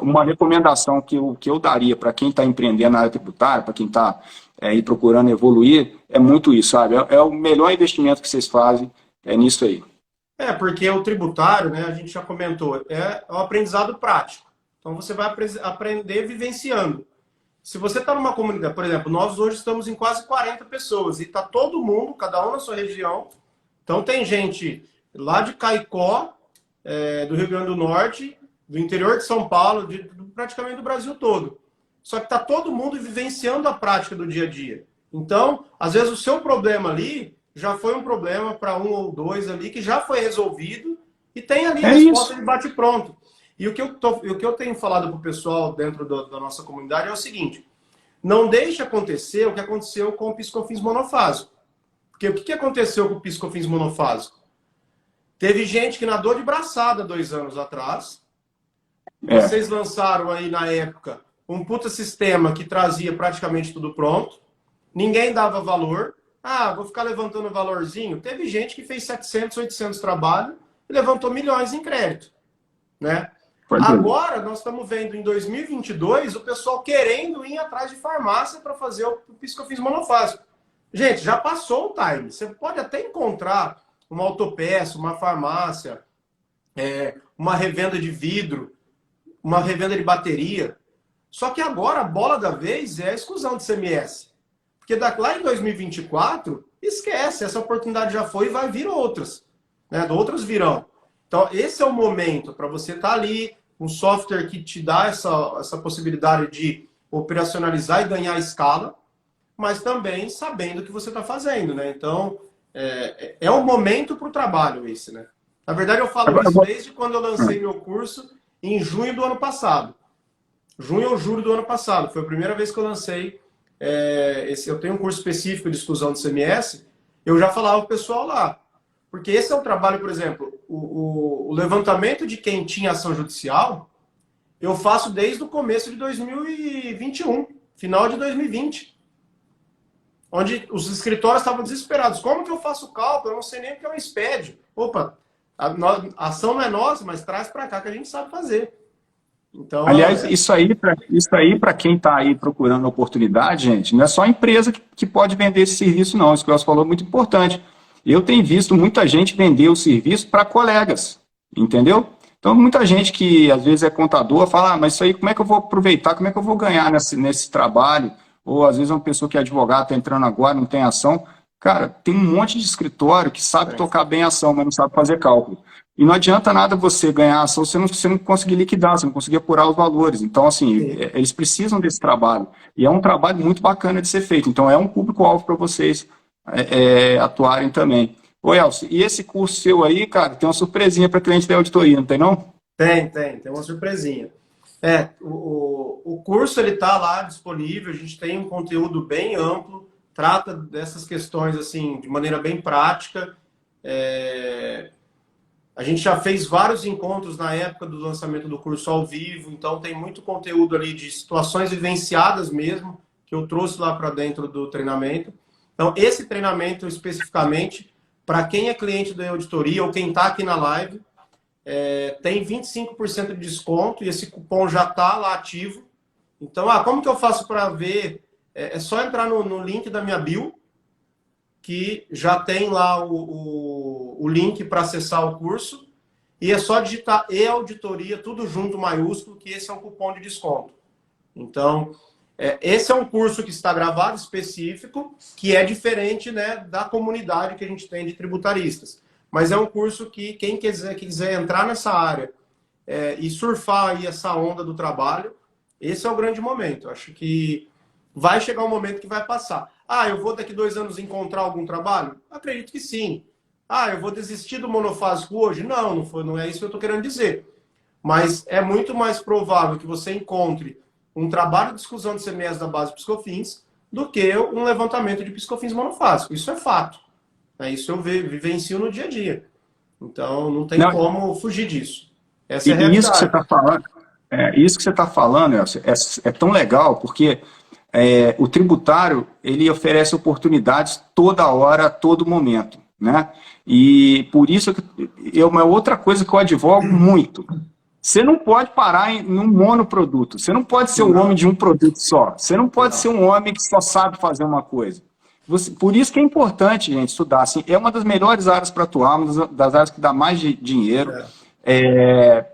C: uma recomendação que eu daria para quem está empreendendo na área tributária, para quem está aí procurando evoluir, é muito isso, sabe? É o melhor investimento que vocês fazem, é nisso aí.
B: Porque o tributário, né, a gente já comentou, é um aprendizado prático. Então, você vai aprender vivenciando. Se você está numa comunidade, por exemplo, nós hoje estamos em quase 40 pessoas e está todo mundo, cada um na sua região. Então, tem gente lá de Caicó, do Rio Grande do Norte, do interior de São Paulo, praticamente do Brasil todo. Só que está todo mundo vivenciando a prática do dia a dia. Então, às vezes, o seu problema ali já foi um problema para um ou dois ali que já foi resolvido e tem ali a resposta de bate-pronto. E o que eu tenho falado para o pessoal dentro da nossa comunidade é o seguinte: não deixe acontecer o que aconteceu com o PIS/COFINS monofásico. Porque o que aconteceu com o PIS/COFINS monofásico? Teve gente que nadou de braçada 2 anos atrás. Vocês lançaram aí na época um puta sistema que trazia praticamente tudo pronto. Ninguém dava valor. Vou ficar levantando valorzinho. Teve gente que fez 700, 800 trabalho e levantou milhões em crédito, né? Agora, nós estamos vendo em 2022 o pessoal querendo ir atrás de farmácia para fazer o PIS/COFINS monofásico. Gente, já passou o time. Você pode até encontrar uma autopeça, uma farmácia, uma revenda de vidro, uma revenda de bateria. Só que agora a bola da vez é a exclusão de CMS. Porque lá em 2024, esquece, essa oportunidade já foi e vai vir outras, né? Outras virão. Então, esse é o momento para você estar ali, um software que te dá essa possibilidade de operacionalizar e ganhar escala, mas também sabendo o que você está fazendo, né? Então, é um momento para o trabalho esse, né? Na verdade, eu falo isso desde quando eu lancei meu curso em junho do ano passado. Junho ou julho do ano passado. Foi a primeira vez que eu lancei. Eu tenho um curso específico de exclusão de CMS. Eu já falava para o pessoal lá. Porque esse é um trabalho, por exemplo, o levantamento de quem tinha ação judicial, eu faço desde o começo de 2021, final de 2020. Onde os escritórios estavam desesperados. Como que eu faço o cálculo? Eu não sei nem o que é um SPED. Opa, a ação não é nossa, mas traz para cá que a gente sabe fazer. Então,
C: aliás, isso aí para quem está aí procurando oportunidade, gente, não é só a empresa que pode vender esse serviço, não. Isso que você falou é muito importante. Eu tenho visto muita gente vender o serviço para colegas, entendeu? Então, muita gente que às vezes é contador fala, mas isso aí, como é que eu vou aproveitar, como é que eu vou ganhar nesse trabalho? Ou às vezes uma pessoa que é advogado, está entrando agora, não tem ação. Cara, tem um monte de escritório que sabe tocar bem a ação, mas não sabe fazer cálculo. E não adianta nada você ganhar ação se você não conseguir liquidar, você não conseguir apurar os valores. Então, assim, eles precisam desse trabalho. E é um trabalho muito bacana de ser feito. Então, é um público-alvo para vocês atuarem também. Ô, Elcio, e esse curso seu aí, cara, tem uma surpresinha para cliente da auditoria, não tem não?
B: Tem uma surpresinha. O curso ele está lá disponível, a gente tem um conteúdo bem amplo, trata dessas questões assim de maneira bem prática. A gente já fez vários encontros na época do lançamento do curso ao vivo, então tem muito conteúdo ali de situações vivenciadas mesmo, que eu trouxe lá para dentro do treinamento. Então, esse treinamento especificamente, para quem é cliente da auditoria ou quem está aqui na live, tem 25% de desconto e esse cupom já está lá ativo. Então, como que eu faço para ver? É só entrar no link da minha bio, que já tem lá o link para acessar o curso, e é só digitar e-auditoria, tudo junto, maiúsculo, que esse é um cupom de desconto. Então, esse é um curso que está gravado específico, que é diferente, né, da comunidade que a gente tem de tributaristas. Mas é um curso que quem quiser entrar nessa área e surfar aí essa onda do trabalho, esse é o grande momento. Acho que vai chegar um momento que vai passar. Eu vou daqui 2 anos encontrar algum trabalho? Acredito que sim. Eu vou desistir do monofásico hoje? Não é isso que eu estou querendo dizer. Mas é muito mais provável que você encontre um trabalho de exclusão de CMS da base PIS/COFINS do que um levantamento de piscofins monofásico. Isso é fato. Isso eu vivencio no dia a dia. Então, não tem como fugir disso. Essa é a realidade.
C: Isso que você está falando, isso que você está falando, Elcio, é tão legal, porque o tributário, ele oferece oportunidades toda hora, a todo momento, né? E por isso, é uma outra coisa que eu advogo muito. Você não pode parar num monoproduto. Você não pode ser um homem de um produto só. Você não pode ser um homem que só sabe fazer uma coisa. Por isso que é importante, gente, estudar. Assim, é uma das melhores áreas para atuar, uma das áreas que dá mais dinheiro.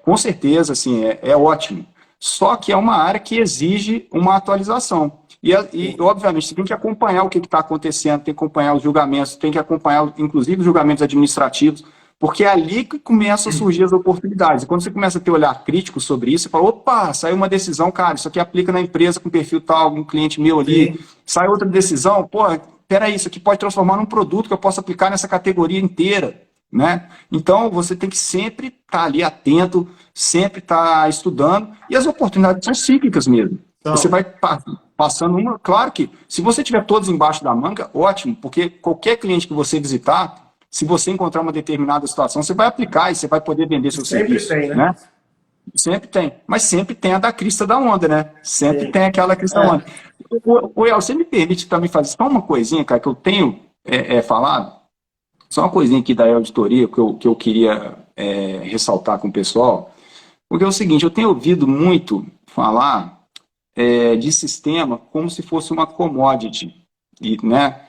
C: Com certeza, assim, é ótimo. Só que é uma área que exige uma atualização. E obviamente, você tem que acompanhar o que está acontecendo, tem que acompanhar os julgamentos, tem que acompanhar, inclusive, os julgamentos administrativos, porque é ali que começam a surgir as oportunidades. E quando você começa a ter olhar crítico sobre isso, você fala, opa, saiu uma decisão, cara, isso aqui aplica na empresa com perfil tal, um cliente meu ali. Sim. Sai outra decisão, pô, peraí, isso aqui pode transformar num produto que eu possa aplicar nessa categoria inteira, né? Então, você tem que sempre estar ali atento, sempre estar estudando, e as oportunidades são cíclicas mesmo. Então, você vai passando uma... Claro que, se você tiver todos embaixo da manga, ótimo, porque qualquer cliente que você visitar, se você encontrar uma determinada situação, você vai aplicar e você vai poder vender seu serviço. Sempre tem, né? Sempre tem. Mas sempre tem a da crista da onda, né? Sempre tem aquela crista da onda. El, você me permite também fazer só uma coisinha, cara, que eu tenho falado? Só uma coisinha aqui da auditoria que eu queria ressaltar com o pessoal. Porque é o seguinte, eu tenho ouvido muito falar de sistema como se fosse uma commodity, né?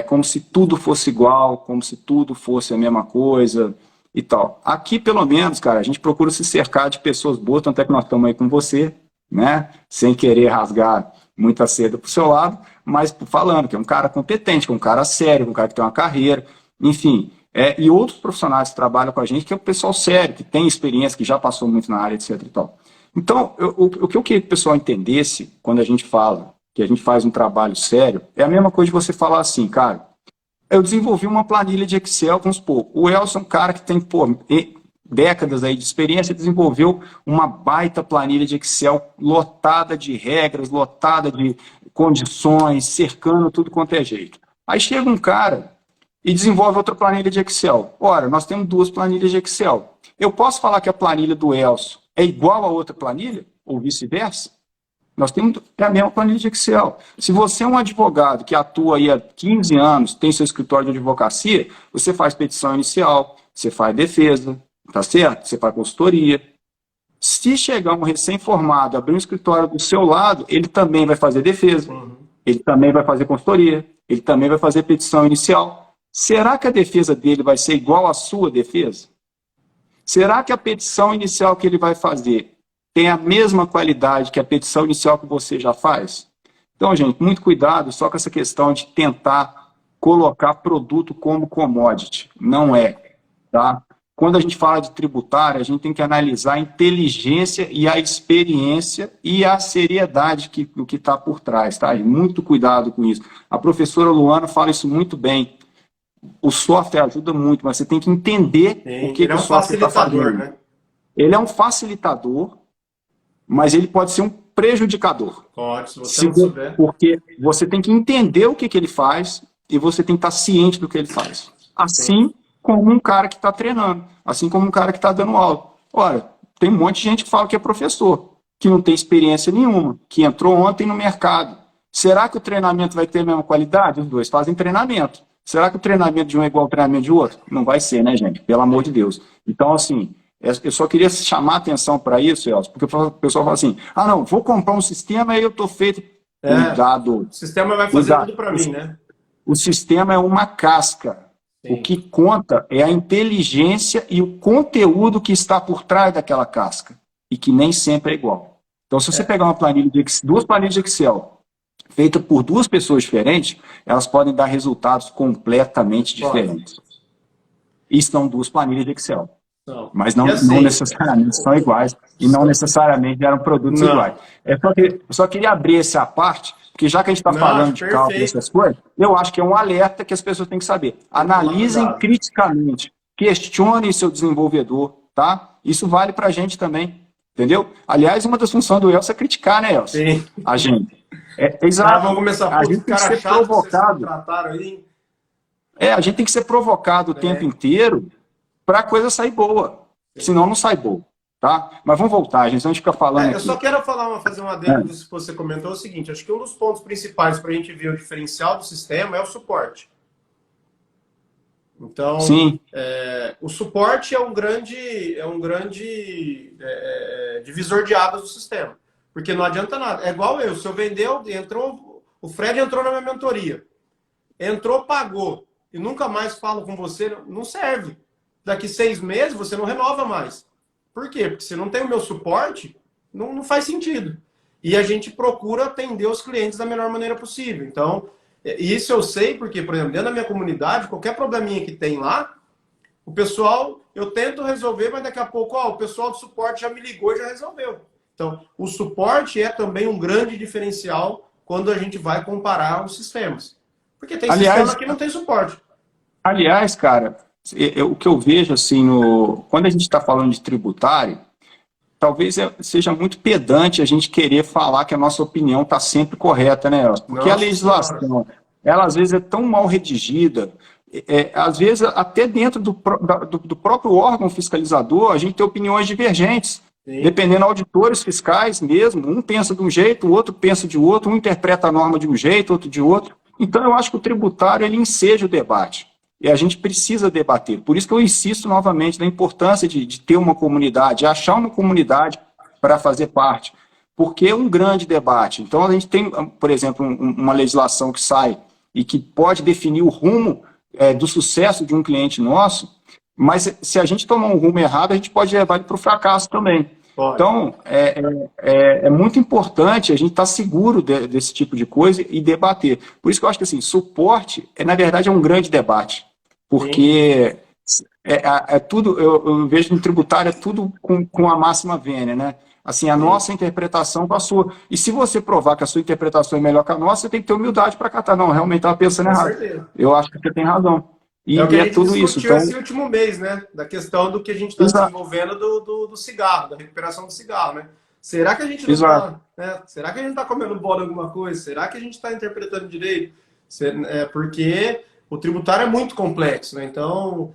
C: Como se tudo fosse igual, como se tudo fosse a mesma coisa e tal. Aqui, pelo menos, cara, a gente procura se cercar de pessoas boas, tanto é que nós estamos aí com você, né? Sem querer rasgar muita seda pro seu lado, mas falando que é um cara competente, que é um cara sério, um cara que tem uma carreira, enfim. E outros profissionais que trabalham com a gente, que é o pessoal sério, que tem experiência, que já passou muito na área, etc. e tal. Então, o que eu queria que o pessoal entendesse, quando a gente fala que a gente faz um trabalho sério, é a mesma coisa de você falar assim, cara, eu desenvolvi uma planilha de Excel, vamos supor, o Elcio é um cara que tem, décadas aí de experiência, desenvolveu uma baita planilha de Excel lotada de regras, lotada de condições, cercando tudo quanto é jeito. Aí chega um cara e desenvolve outra planilha de Excel. Ora, nós temos duas planilhas de Excel. Eu posso falar que a planilha do Elcio é igual a outra planilha, ou vice-versa? Nós temos a mesma planilha de Excel. Se você é um advogado que atua aí há 15 anos, tem seu escritório de advocacia, você faz petição inicial, você faz defesa, tá certo? Você faz consultoria. Se chegar um recém-formado, abrir um escritório do seu lado, ele também vai fazer defesa, ele também vai fazer consultoria, ele também vai fazer petição inicial. Será que a defesa dele vai ser igual à sua defesa? Será que a petição inicial que ele vai fazer tem a mesma qualidade que a petição inicial que você já faz? Então, gente, muito cuidado só com essa questão de tentar colocar produto como commodity. Não é, tá? Quando a gente fala de tributário, a gente tem que analisar a inteligência e a experiência e a seriedade do que está por trás, tá? E muito cuidado com isso. A professora Luana fala isso muito bem. O software ajuda muito, mas você tem que entender o que o software está fazendo. Né? Ele é um facilitador, mas ele pode ser um prejudicador.
B: Pode, se você não souber.
C: Porque você tem que entender o que ele faz e você tem que estar ciente do que ele faz. Assim como um cara que está treinando, assim como um cara que está dando aula. Olha, tem um monte de gente que fala que é professor, que não tem experiência nenhuma, que entrou ontem no mercado. Será que o treinamento vai ter a mesma qualidade? Os dois fazem treinamento. Será que o treinamento de um é igual ao treinamento de outro? Não vai ser, né, gente? Pelo amor de Deus. Então, assim, eu só queria chamar a atenção para isso, Elcio, porque o pessoal fala assim, não, vou comprar um sistema e eu estou feito. Cuidado.
B: O sistema vai fazer tudo para mim, né?
C: O sistema é uma casca. Sim. O que conta é a inteligência e o conteúdo que está por trás daquela casca. E que nem sempre é igual. Então, se você pegar uma planilha duas planilhas de Excel, feita por duas pessoas diferentes, elas podem dar resultados completamente diferentes. E são duas planilhas de Excel. Não. Mas não necessariamente são iguais e não necessariamente eram produtos iguais. Eu só queria abrir essa parte, porque já que a gente está falando de cálculo e essas coisas, eu acho que é um alerta que as pessoas têm que saber. Analisem criticamente, questionem seu desenvolvedor, tá? Isso vale para a gente também, entendeu? Aliás, uma das funções do Elcio é criticar, né, Elcio?
B: Sim.
C: A gente. Exato.
B: Vamos começar,
C: A gente tem que ser provocado.
B: Trataram aí.
C: A gente tem que ser provocado o tempo inteiro para a coisa sair boa. Senão não sai boa. Tá? Mas vamos voltar, gente. A gente fica falando aqui.
B: Eu só quero fazer um adendo disso que você comentou, é o seguinte, acho que um dos pontos principais para a gente ver o diferencial do sistema é o suporte. Então,
C: sim.
B: O suporte é um grande divisor de águas do sistema. Porque não adianta nada. É igual se eu vender, o Fred entrou na minha mentoria. Entrou, pagou. E nunca mais falo com você, não serve. Daqui 6 meses você não renova mais. Por quê? Porque se não tem o meu suporte, não faz sentido. E a gente procura atender os clientes da melhor maneira possível. Então, isso eu sei porque, por exemplo, dentro da minha comunidade, qualquer probleminha que tem lá, o pessoal, eu tento resolver, mas daqui a pouco, o pessoal do suporte já me ligou e já resolveu. Então, o suporte é também um grande diferencial quando a gente vai comparar os sistemas. Porque tem sistema que não tem suporte.
C: Aliás, cara, o que eu vejo assim, quando a gente está falando de tributário, talvez seja muito pedante a gente querer falar que a nossa opinião está sempre correta, né? Porque a legislação, ela às vezes é tão mal redigida, às vezes até dentro do próprio órgão fiscalizador, a gente tem opiniões divergentes. Sim. Dependendo auditores fiscais mesmo, um pensa de um jeito, o outro pensa de outro, um interpreta a norma de um jeito, outro de outro. Então eu acho que o tributário ele enseja o debate. E a gente precisa debater. Por isso que eu insisto novamente na importância de ter uma comunidade, achar uma comunidade para fazer parte. Porque é um grande debate. Então a gente tem, por exemplo, uma legislação que sai e que pode definir o rumo do sucesso de um cliente nosso, mas se a gente tomar um rumo errado, a gente pode levar ele para o fracasso também. Pode. Então, é muito importante a gente estar seguro desse tipo de coisa e debater. Por isso que eu acho que assim, suporte, na verdade, é um grande debate. Porque tudo, eu vejo no tributário, é tudo com a máxima vênia, né? Assim, a nossa interpretação com a sua. E se você provar que a sua interpretação é melhor que a nossa, você tem que ter humildade para catar. Não, realmente estava pensando errado.
B: Certeza.
C: Eu acho que você tem razão. E
B: o que a gente
C: tudo isso.
B: Então, esse último mês, né? Da questão do que a gente está desenvolvendo do cigarro, da recuperação do cigarro, né? Será que a gente não está, né? Será que a gente está comendo bola em alguma coisa? Será que a gente está interpretando direito? Porque o tributário é muito complexo, né? Então,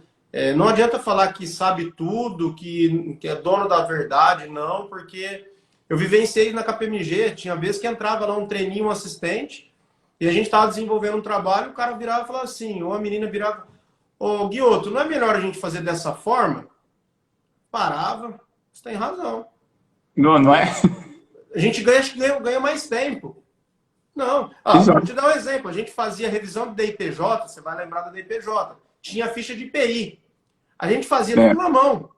B: não adianta falar que sabe tudo, que é dono da verdade, não, porque eu vivenciei na KPMG, tinha vezes que entrava lá um treininho, um assistente, e a gente estava desenvolvendo um trabalho, o cara virava e falava assim, ou a menina virava, ô Guioto, não é melhor a gente fazer dessa forma? Parava, você tem razão.
C: Não é?
B: A gente ganha mais tempo. Não. Vou te dar um exemplo. A gente fazia revisão do DIPJ, você vai lembrar do DIPJ. Tinha a ficha de IPI. A gente fazia tudo na mão.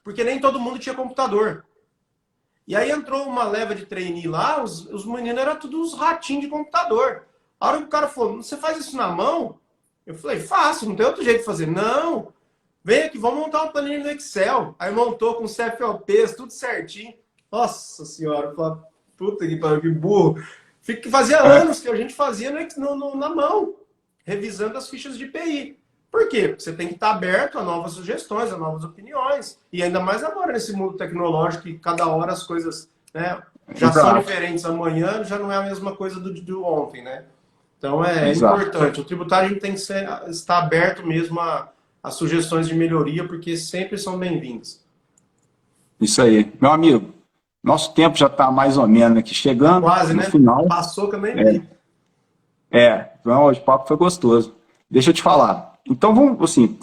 B: Porque nem todo mundo tinha computador. E aí entrou uma leva de trainee lá, os meninos eram todos uns ratinhos de computador. A hora que o cara falou, você faz isso na mão? Eu falei, faço, não tem outro jeito de fazer. Não, vem aqui, vamos montar uma planilha no Excel. Aí montou com CFLPs, tudo certinho. Nossa senhora, eu falei, puta que pariu, que burro. Fazia anos que a gente fazia na mão, revisando as fichas de IPI. Por quê? Porque você tem que estar aberto a novas sugestões, a novas opiniões. E ainda mais agora, nesse mundo tecnológico, que cada hora as coisas, né, já são diferentes. Amanhã já não é a mesma coisa do ontem, né? Então é importante. O tributário a gente tem que estar aberto mesmo a sugestões de melhoria, porque sempre são bem-vindas.
C: Isso aí. Meu amigo, nosso tempo já está mais ou menos aqui chegando.
B: Quase,
C: no
B: né?
C: Final.
B: Passou que eu nem vi.
C: O papo foi gostoso. Deixa eu te falar. Então, vamos, assim,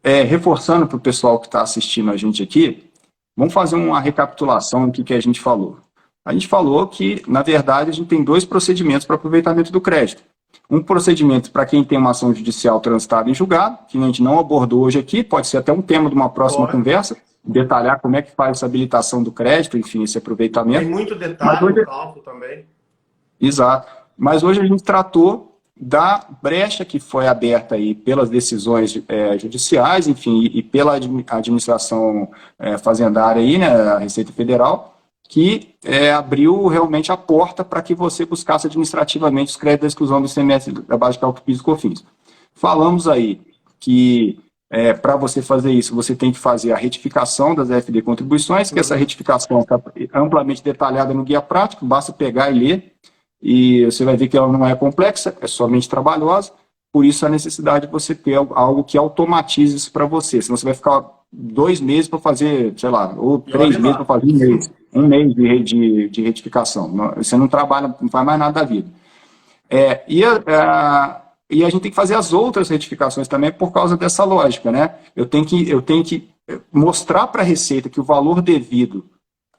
C: reforçando para o pessoal que está assistindo a gente aqui, vamos fazer uma recapitulação do que a gente falou. A gente falou que, na verdade, a gente tem 2 procedimentos para aproveitamento do crédito. Um procedimento para quem tem uma ação judicial transitada em julgado, que a gente não abordou hoje aqui, pode ser até um tema de uma próxima conversa, detalhar como é que faz essa habilitação do crédito, enfim, esse aproveitamento.
B: Tem muito detalhe no cálculo também.
C: Exato. Mas hoje a gente tratou da brecha que foi aberta aí pelas decisões judiciais, enfim, e pela administração fazendária aí, né, a Receita Federal, que abriu realmente a porta para que você buscasse administrativamente os créditos da exclusão do ICMS da base de cálculo PIS e COFINS. Falamos aí que para você fazer isso, você tem que fazer a retificação das FD contribuições, que essa retificação está amplamente detalhada no guia prático, basta pegar e ler. e você vai ver que ela não é complexa, é somente trabalhosa, por isso a necessidade de você ter algo que automatize isso para você, senão você vai ficar 2 meses para fazer, sei lá, ou 3 meses para fazer 1 mês. 1 mês de retificação. Você não trabalha, não faz mais nada da vida. E a gente tem que fazer as outras retificações também por causa dessa lógica, né? Eu tenho que mostrar para a Receita que o valor devido,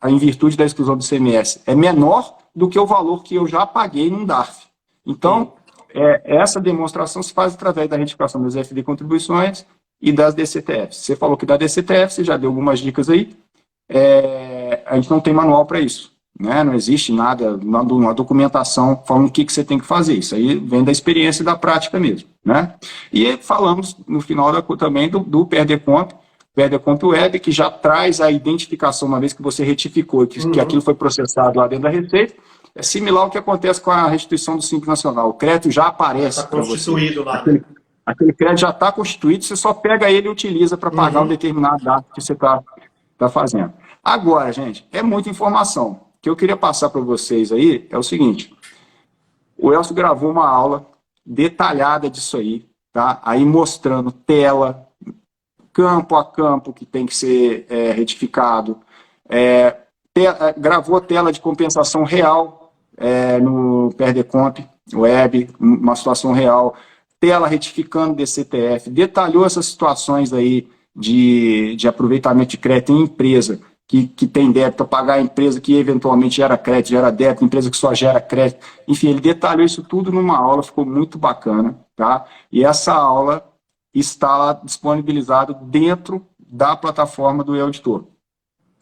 C: em virtude da exclusão do ICMS, é menor do que o valor que eu já paguei num DARF. Então, essa demonstração se faz através da retificação das FD contribuições e das DCTFs. Você falou que da DCTF, você já deu algumas dicas aí, a gente não tem manual para isso, né? Não existe nada, uma documentação falando o que você tem que fazer. Isso aí vem da experiência e da prática mesmo, né? E falamos no final também do PRDComp, PRDComp Web, que já traz a identificação, uma vez que você retificou que aquilo foi processado lá dentro da Receita. É similar ao que acontece com a restituição do Simples Nacional. O crédito já aparece para você. Está constituído lá. Aquele crédito já está constituído, você só pega ele e utiliza para pagar um determinado dado que você está fazendo. Agora, gente, é muita informação. O que eu queria passar para vocês aí é o seguinte. O Elcio gravou uma aula detalhada disso aí, tá? Aí mostrando tela, campo a campo que tem que ser retificado, gravou a tela de compensação real no PRDComp Web, uma situação real, tela retificando DCTF, detalhou essas situações aí de aproveitamento de crédito em empresa que tem débito, pagar a empresa que eventualmente gera crédito, gera débito, empresa que só gera crédito, enfim, ele detalhou isso tudo numa aula, ficou muito bacana, tá? E essa aula está lá disponibilizada dentro da plataforma do e-auditor.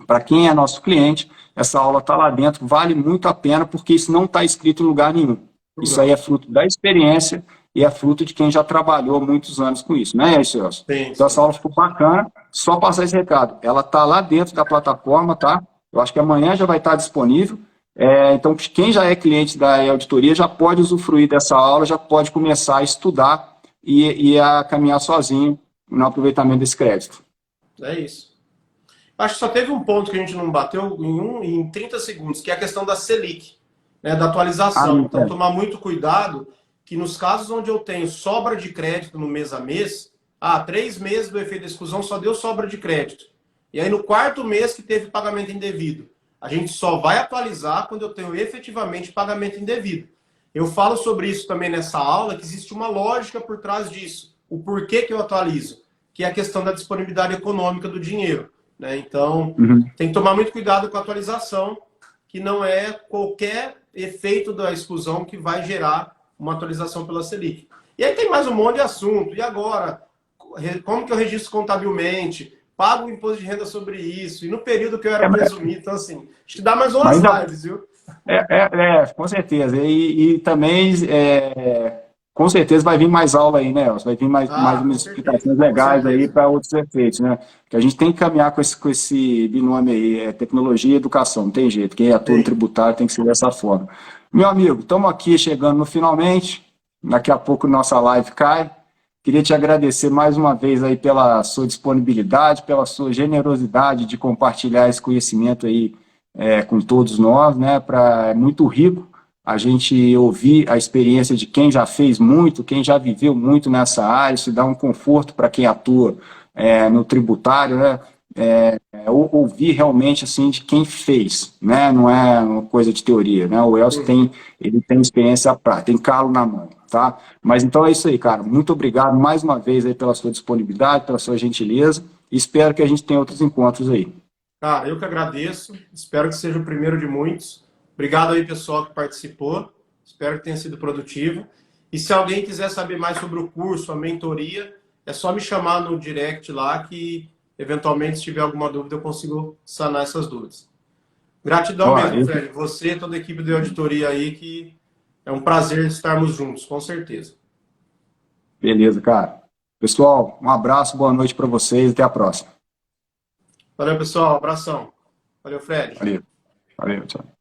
C: Para quem é nosso cliente, essa aula está lá dentro, vale muito a pena, porque isso não está escrito em lugar nenhum. Isso aí é fruto da experiência e é fruto de quem já trabalhou muitos anos com isso, não é isso, Elcio? Então essa aula ficou bacana, só passar esse recado. Ela está lá dentro da plataforma, tá? Eu acho que amanhã já vai estar disponível. Então, quem já é cliente da auditoria já pode usufruir dessa aula, já pode começar a estudar e a caminhar sozinho no aproveitamento desse crédito.
B: É isso. Acho que só teve um ponto que a gente não bateu em 30 segundos, que é a questão da Selic, né, da atualização. Então, tomar muito cuidado que nos casos onde eu tenho sobra de crédito no mês a mês, 3 meses do efeito da exclusão só deu sobra de crédito. E aí no 4º mês que teve pagamento indevido. A gente só vai atualizar quando eu tenho efetivamente pagamento indevido. Eu falo sobre isso também nessa aula, que existe uma lógica por trás disso. O porquê que eu atualizo, que é a questão da disponibilidade econômica do dinheiro. Né? Então, tem que tomar muito cuidado com a atualização, que não é qualquer efeito da exclusão que vai gerar uma atualização pela Selic. E aí tem mais um monte de assunto. E agora? Como que eu registro contabilmente? Pago o imposto de renda sobre isso? E no período que eu era presumido? Então, assim, acho que dá mais umas lives, viu?
C: Com certeza. E também, com certeza, vai vir mais aula aí, né, Elcio? Vai vir mais umas explicações legais aí para outros efeitos, né? Porque a gente tem que caminhar com esse binômio aí, tecnologia e educação, não tem jeito. Quem atua no tributário tem que ser dessa forma. Meu amigo, estamos aqui chegando no finalmente. Daqui a pouco nossa live cai. Queria te agradecer mais uma vez aí pela sua disponibilidade, pela sua generosidade de compartilhar esse conhecimento aí com todos nós, né? É muito rico a gente ouvir a experiência de quem já fez muito, quem já viveu muito nessa área, isso dá um conforto para quem atua no tributário, né? Ouvir realmente assim de quem fez, né? Não é uma coisa de teoria, né? O Elcio tem experiência prática, tem calo na mão, tá? Mas então é isso aí, cara. Muito obrigado mais uma vez aí pela sua disponibilidade, pela sua gentileza. E espero que a gente tenha outros encontros aí.
B: Cara, eu que agradeço. Espero que seja o primeiro de muitos. Obrigado aí, pessoal, que participou. Espero que tenha sido produtivo. E se alguém quiser saber mais sobre o curso, a mentoria, é só me chamar no direct lá que, eventualmente, se tiver alguma dúvida, eu consigo sanar essas dúvidas. Gratidão mesmo, Fred. Você e toda a equipe de auditoria aí, que é um prazer estarmos juntos, com certeza.
C: Beleza, cara. Pessoal, um abraço, boa noite para vocês, até a próxima.
B: Valeu, pessoal. Abração. Valeu, Fred.
C: Valeu, tchau.